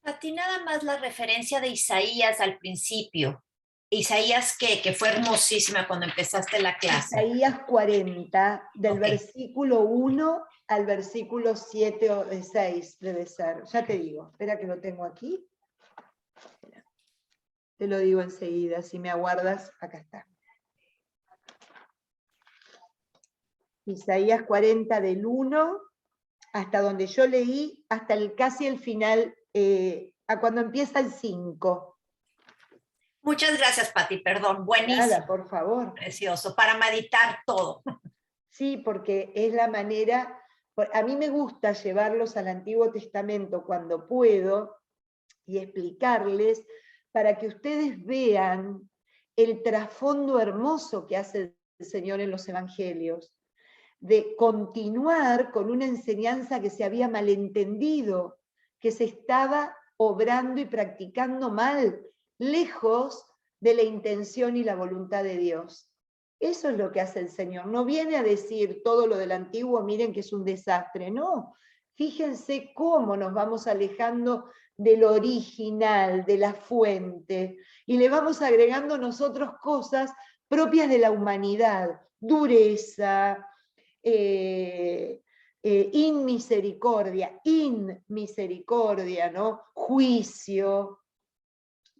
A ti nada más la referencia de Isaías al principio. Isaías que fue hermosísima cuando empezaste la clase. Isaías 40, del Okay. versículo 1 al versículo 7 o 6 debe ser. Ya te digo, espera que lo tengo aquí. Te lo digo enseguida, si me aguardas, acá está. Isaías 40 del 1 hasta donde yo leí, hasta casi el final, a cuando empieza el 5. Muchas gracias, Pati, perdón, buenísimo. Nada, por favor. Precioso, para meditar todo. Sí, porque es la manera, a mí me gusta llevarlos al Antiguo Testamento cuando puedo y explicarles para que ustedes vean el trasfondo hermoso que hace el Señor en los Evangelios, de continuar con una enseñanza que se había malentendido, que se estaba obrando y practicando mal, lejos de la intención y la voluntad de Dios. Eso es lo que hace el Señor. No viene a decir todo lo del antiguo, miren que es un desastre, no. Fíjense cómo nos vamos alejando del original, de la fuente, y le vamos agregando nosotros cosas propias de la humanidad, dureza, inmisericordia, ¿no? Juicio,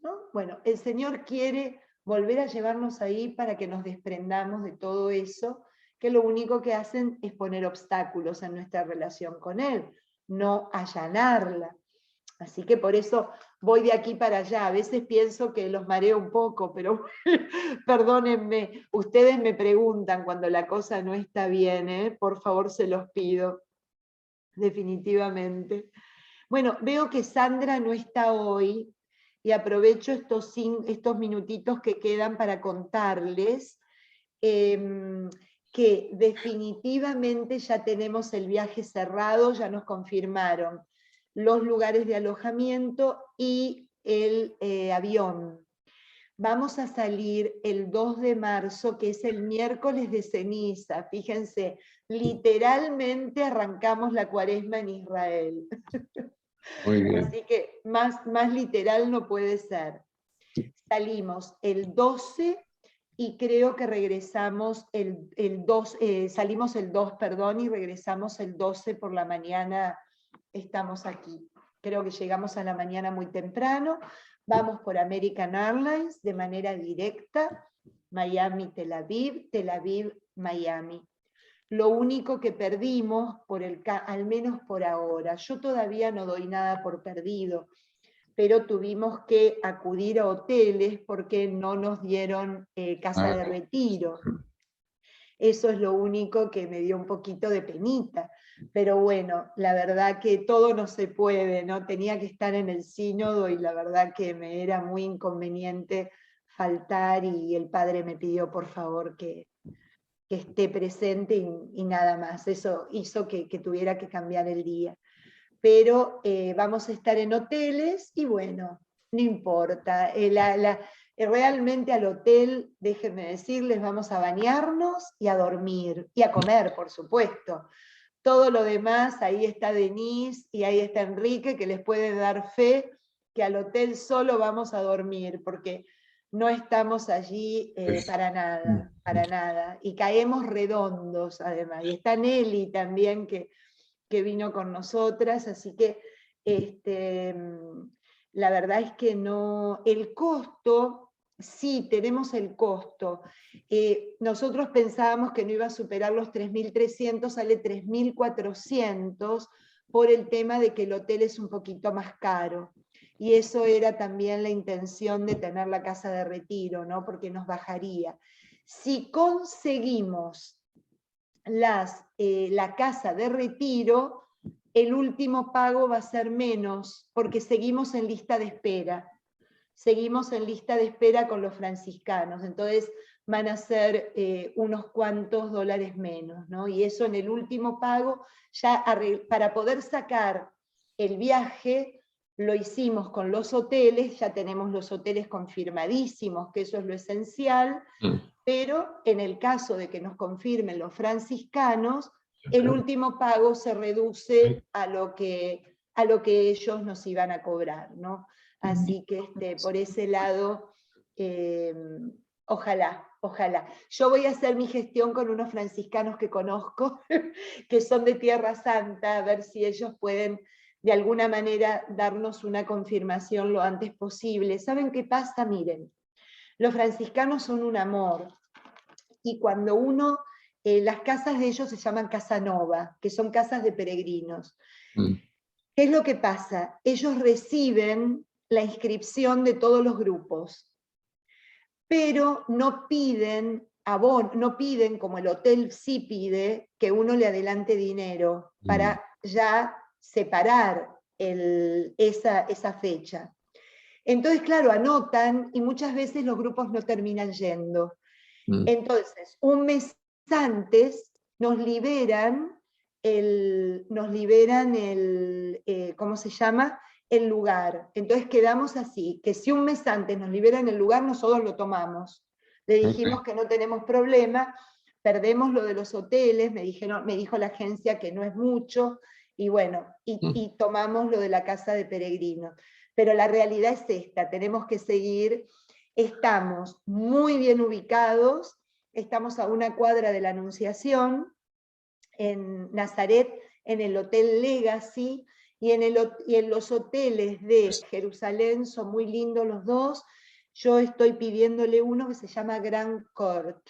¿no? Bueno, el Señor quiere volver a llevarnos ahí para que nos desprendamos de todo eso, que lo único que hacen es poner obstáculos en nuestra relación con Él, no allanarla. Así que por eso voy de aquí para allá. A veces pienso que los mareo un poco, pero perdónenme, ustedes me preguntan cuando la cosa no está bien, ¿eh? Por favor se los pido, definitivamente. Bueno, veo que Sandra no está hoy y aprovecho estos minutitos que quedan para contarles que definitivamente ya tenemos el viaje cerrado, ya nos confirmaron los lugares de alojamiento y el avión. Vamos a salir el 2 de marzo, que es el miércoles de ceniza. Fíjense, literalmente arrancamos la cuaresma en Israel. Muy bien. Así que más literal no puede ser. Salimos el 12 y creo que regresamos el 2, salimos el 2, perdón, y regresamos el 12 por la mañana, estamos aquí. Creo que llegamos a la mañana muy temprano, vamos por American Airlines de manera directa, Miami, Tel Aviv, Miami. Lo único que perdimos, al menos por ahora, yo todavía no doy nada por perdido, pero tuvimos que acudir a hoteles porque no nos dieron casa de retiro. Eso es lo único que me dio un poquito de penita. Pero bueno, la verdad que todo no se puede, ¿no? Tenía que estar en el sínodo y la verdad que me era muy inconveniente faltar y el padre me pidió por favor que esté presente y nada más. Eso hizo que tuviera que cambiar el día. Pero vamos a estar en hoteles y bueno, no importa. Realmente al hotel, déjenme decirles, vamos a bañarnos y a dormir, y a comer, por supuesto. Todo lo demás, ahí está Denise y ahí está Enrique, que les puede dar fe que al hotel solo vamos a dormir, porque no estamos allí para nada. Y caemos redondos, además. Y está Nelly también, que vino con nosotras, así que la verdad es que no, el costo, sí tenemos el costo. Nosotros pensábamos que no iba a superar los 3.300, sale 3.400 por el tema de que el hotel es un poquito más caro. Y eso era también la intención de tener la casa de retiro, ¿no? Porque nos bajaría. Si conseguimos la casa de retiro, el último pago va a ser menos, porque seguimos en lista de espera. Seguimos en lista de espera con los franciscanos, entonces van a ser unos cuantos dólares menos, ¿no? Y eso en el último pago, ya para poder sacar el viaje, lo hicimos con los hoteles, ya tenemos los hoteles confirmadísimos, que eso es lo esencial, pero en el caso de que nos confirmen los franciscanos, el último pago se reduce a lo que ellos nos iban a cobrar, ¿no? Así que por ese lado, ojalá. Yo voy a hacer mi gestión con unos franciscanos que conozco, que son de Tierra Santa, a ver si ellos pueden de alguna manera darnos una confirmación lo antes posible. ¿Saben qué pasa? Miren, los franciscanos son un amor, y cuando uno, las casas de ellos se llaman Casa Nova, que son casas de peregrinos. ¿Qué es lo que pasa? Ellos reciben la inscripción de todos los grupos, pero no piden no piden, como el hotel sí pide, que uno le adelante dinero para ya separar esa fecha. Entonces, claro, anotan y muchas veces los grupos no terminan yendo. Entonces, un mes antes nos liberan ¿cómo se llama? El lugar. Entonces quedamos así, que si un mes antes nos liberan el lugar, nosotros lo tomamos. Le dijimos que no tenemos problema, perdemos lo de los hoteles, me dijo la agencia que no es mucho, y bueno, y tomamos lo de la casa de peregrinos. Pero la realidad es esta, tenemos que seguir. Estamos muy bien ubicados, estamos a una cuadra de la Anunciación, en Nazaret, en el Hotel Legacy, y en los hoteles de Jerusalén son muy lindos los dos. Yo estoy pidiéndole uno que se llama Grand Court,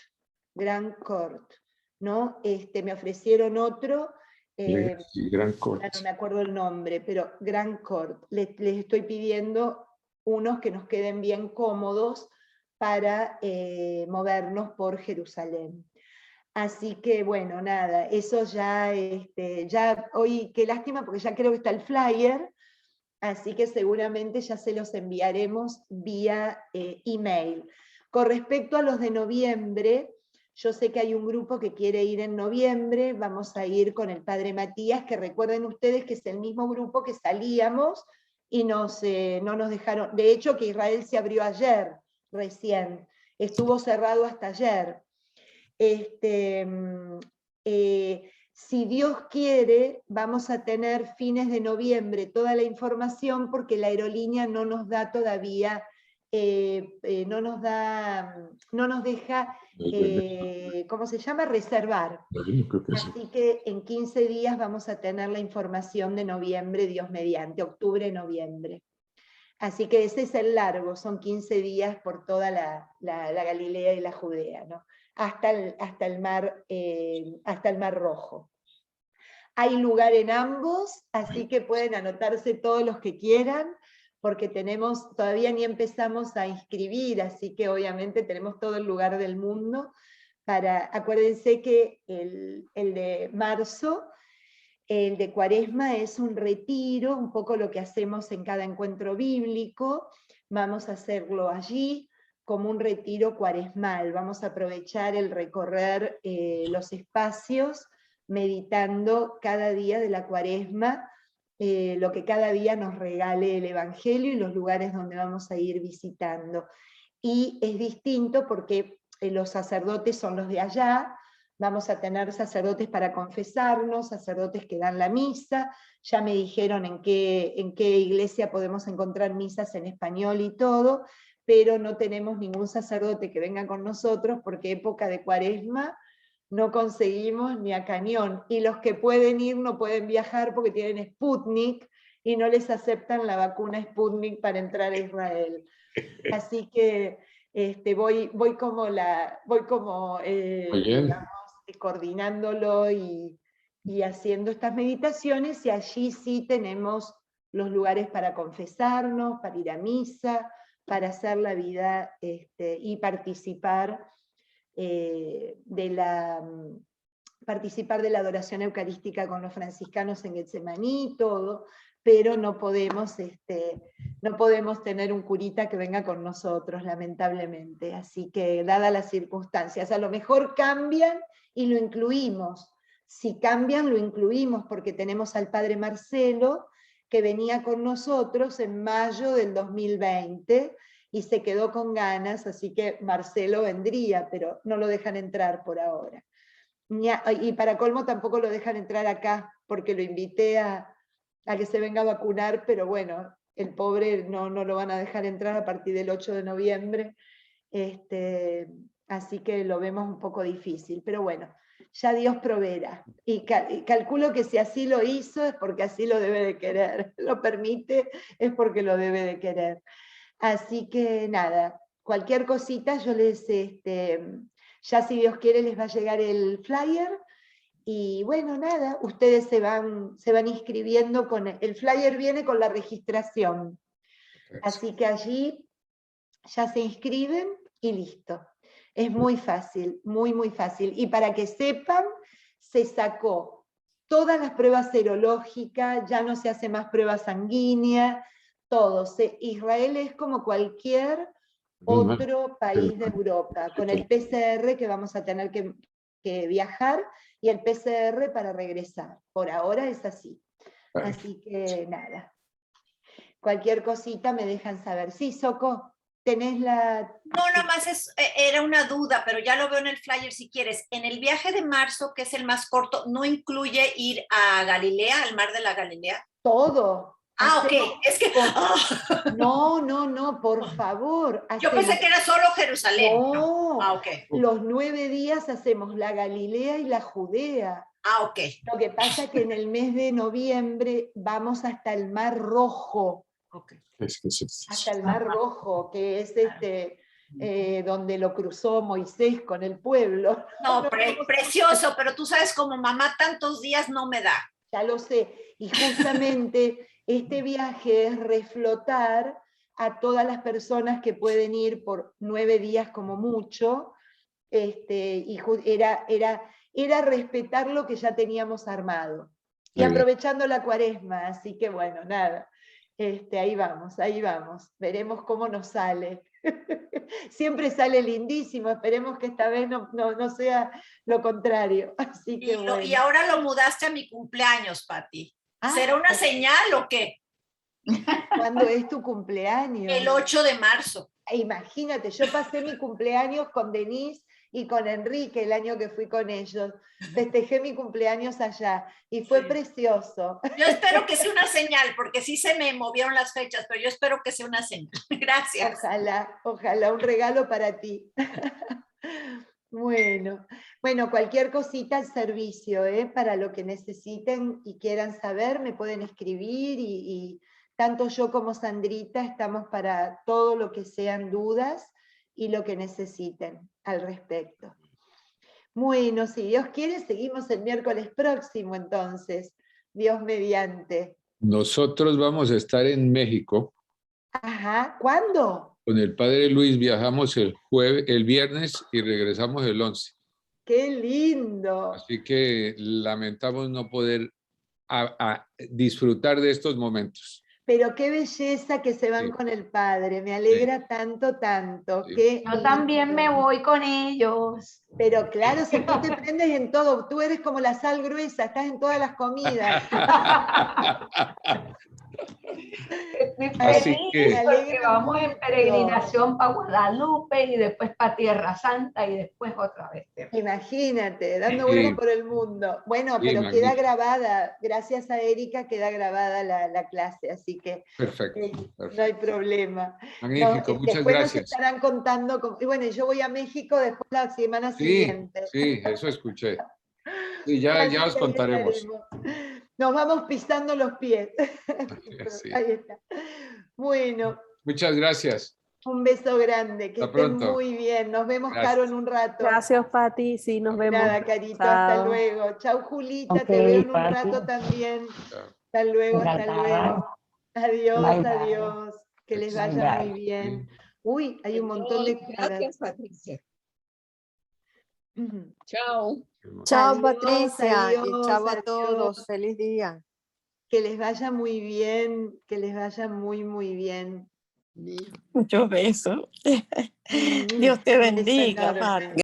¿no? Me ofrecieron otro, Grand Court. no me acuerdo el nombre, pero Grand Court. Les estoy pidiendo unos que nos queden bien cómodos para movernos por Jerusalén. Así que bueno, nada, eso ya hoy, qué lástima, porque ya creo que está el flyer, así que seguramente ya se los enviaremos vía email. Con respecto a los de noviembre, yo sé que hay un grupo que quiere ir en noviembre, vamos a ir con el padre Matías, que recuerden ustedes que es el mismo grupo que salíamos y no nos dejaron, de hecho que Israel se abrió ayer, recién, estuvo cerrado hasta ayer. Si Dios quiere, vamos a tener fines de noviembre toda la información, porque la aerolínea no nos da todavía, no nos deja, ¿cómo se llama? Reservar. Así que en 15 días vamos a tener la información de noviembre, Dios mediante, octubre, noviembre. Así que ese es el largo, son 15 días por toda la Galilea y la Judea, ¿no? Hasta el Mar Rojo. Hay lugar en ambos, así que pueden anotarse todos los que quieran, porque todavía ni empezamos a inscribir, así que obviamente tenemos todo el lugar del mundo. Acuérdense que el de marzo, el de Cuaresma, es un retiro, un poco lo que hacemos en cada encuentro bíblico. Vamos a hacerlo allí como un retiro cuaresmal. Vamos a aprovechar el recorrer los espacios, meditando cada día de la Cuaresma, lo que cada día nos regale el Evangelio y los lugares donde vamos a ir visitando. Y es distinto porque los sacerdotes son los de allá. Vamos a tener sacerdotes para confesarnos, sacerdotes que dan la misa. Ya me dijeron en qué iglesia podemos encontrar misas en español y todo, pero no tenemos ningún sacerdote que venga con nosotros, porque época de Cuaresma no conseguimos ni a cañón. Y los que pueden ir no pueden viajar porque tienen Sputnik y no les aceptan la vacuna Sputnik para entrar a Israel. Así que voy como digamos, coordinándolo y haciendo estas meditaciones, y allí sí tenemos los lugares para confesarnos, para ir a misa, para hacer la vida y participar de la adoración eucarística con los franciscanos en Getsemaní y todo, pero no podemos tener un curita que venga con nosotros, lamentablemente. Así que, dadas las circunstancias, a lo mejor cambian y lo incluimos. Si cambian, lo incluimos, porque tenemos al padre Marcelo, que venía con nosotros en mayo del 2020 y se quedó con ganas, así que Marcelo vendría, pero no lo dejan entrar por ahora. Y para colmo tampoco lo dejan entrar acá, porque lo invité a que se venga a vacunar, pero bueno, el pobre no lo van a dejar entrar a partir del 8 de noviembre, así que lo vemos un poco difícil, pero bueno, ya Dios proveerá. Y calculo que si así lo hizo es porque así lo debe de querer, lo permite, es porque lo debe de querer. Así que nada, cualquier cosita yo les, ya si Dios quiere les va a llegar el flyer, y bueno, nada, ustedes se van inscribiendo, el flyer viene con la registración, así que allí ya se inscriben y listo. Es muy fácil, muy fácil. Y para que sepan, se sacó todas las pruebas serológicas, ya no se hace más prueba sanguínea, todo. Israel es como cualquier otro país de Europa, con el PCR que vamos a tener que viajar y el PCR para regresar. Por ahora es así. Así que nada. Cualquier cosita me dejan saber. Sí, Soco, tenés la... No, nomás era una duda, pero ya lo veo en el flyer si quieres. En el viaje de marzo, que es el más corto, ¿no incluye ir a Galilea, al mar de la Galilea? Todo. Ah, ok. Es que... No, por favor. Yo pensé que era solo Jerusalén. No. Ah, ok. Los 9 días hacemos la Galilea y la Judea. Ah, ok. Lo que pasa es que en el mes de noviembre vamos hasta el Mar Rojo. Okay. Hasta el Mar Rojo, que es donde lo cruzó Moisés con el pueblo. No, precioso, pero tú sabes, como mamá, tantos días no me da. Ya lo sé, y justamente este viaje es reflotar a todas las personas que pueden ir por 9 días como mucho, y era respetar lo que ya teníamos armado. Y aprovechando la cuaresma, así que bueno, nada. Ahí vamos, veremos cómo nos sale. Siempre sale lindísimo, esperemos que esta vez no sea lo contrario. Así que bueno. Y ahora lo mudaste a mi cumpleaños, Pati. ¿Será una señal o qué? ¿Cuándo es tu cumpleaños? El 8 de marzo. Imagínate, yo pasé mi cumpleaños con Denise y con Enrique el año que fui con ellos. Festejé mi cumpleaños allá y fue precioso. Yo espero que sea una señal, porque sí se me movieron las fechas, pero yo espero que sea una señal. Gracias. Ojalá, un regalo para ti. Bueno, cualquier cosita al servicio, para lo que necesiten y quieran saber, me pueden escribir y tanto yo como Sandrita estamos para todo lo que sean dudas y lo que necesiten al respecto. Bueno, si Dios quiere, seguimos el miércoles próximo entonces, Dios mediante. Nosotros vamos a estar en México. Ajá, ¿cuándo? Con el padre Luis viajamos el viernes y regresamos el 11. ¡Qué lindo! Así que lamentamos no poder disfrutar de estos momentos. Pero qué belleza que se van con el padre, me alegra tanto. Sí. Yo también me voy con ellos. Pero claro, si tú te prendes en todo, tú eres como la sal gruesa, estás en todas las comidas. Así que porque vamos en peregrinación para Guadalupe y después para Tierra Santa y después otra vez. Imagínate, dando vueltas por el mundo. Bueno, pero magnífico. Queda grabada, gracias a Erika queda grabada la clase, así que perfecto. No hay problema. Magnífico, muchas después gracias. Nos estarán contando, y bueno, yo voy a México después la semana siguiente. Sí, eso escuché. Sí, ya os contaremos. Nos vamos pisando los pies. Sí. Ahí está. Bueno. Muchas gracias. Un beso grande, que hasta estén pronto. Muy bien. Nos vemos, Gracias. Caro, en un rato. Gracias, Pati. Sí, nos vemos. Nada, Carito, Chao. hasta luego. Chau, Julita, te veo en un rato también. Chao. Hasta luego, hasta luego. Adiós, Bye, adiós. Que les vaya muy bien. Uy, hay un montón de... Gracias, Patricia. Chao. Chao, Adiós, Patricia. adiós, y chao a adiós. todos. Feliz día. Que les vaya muy bien, que les vaya muy bien. Muchos besos. Dios te bendiga, Pati.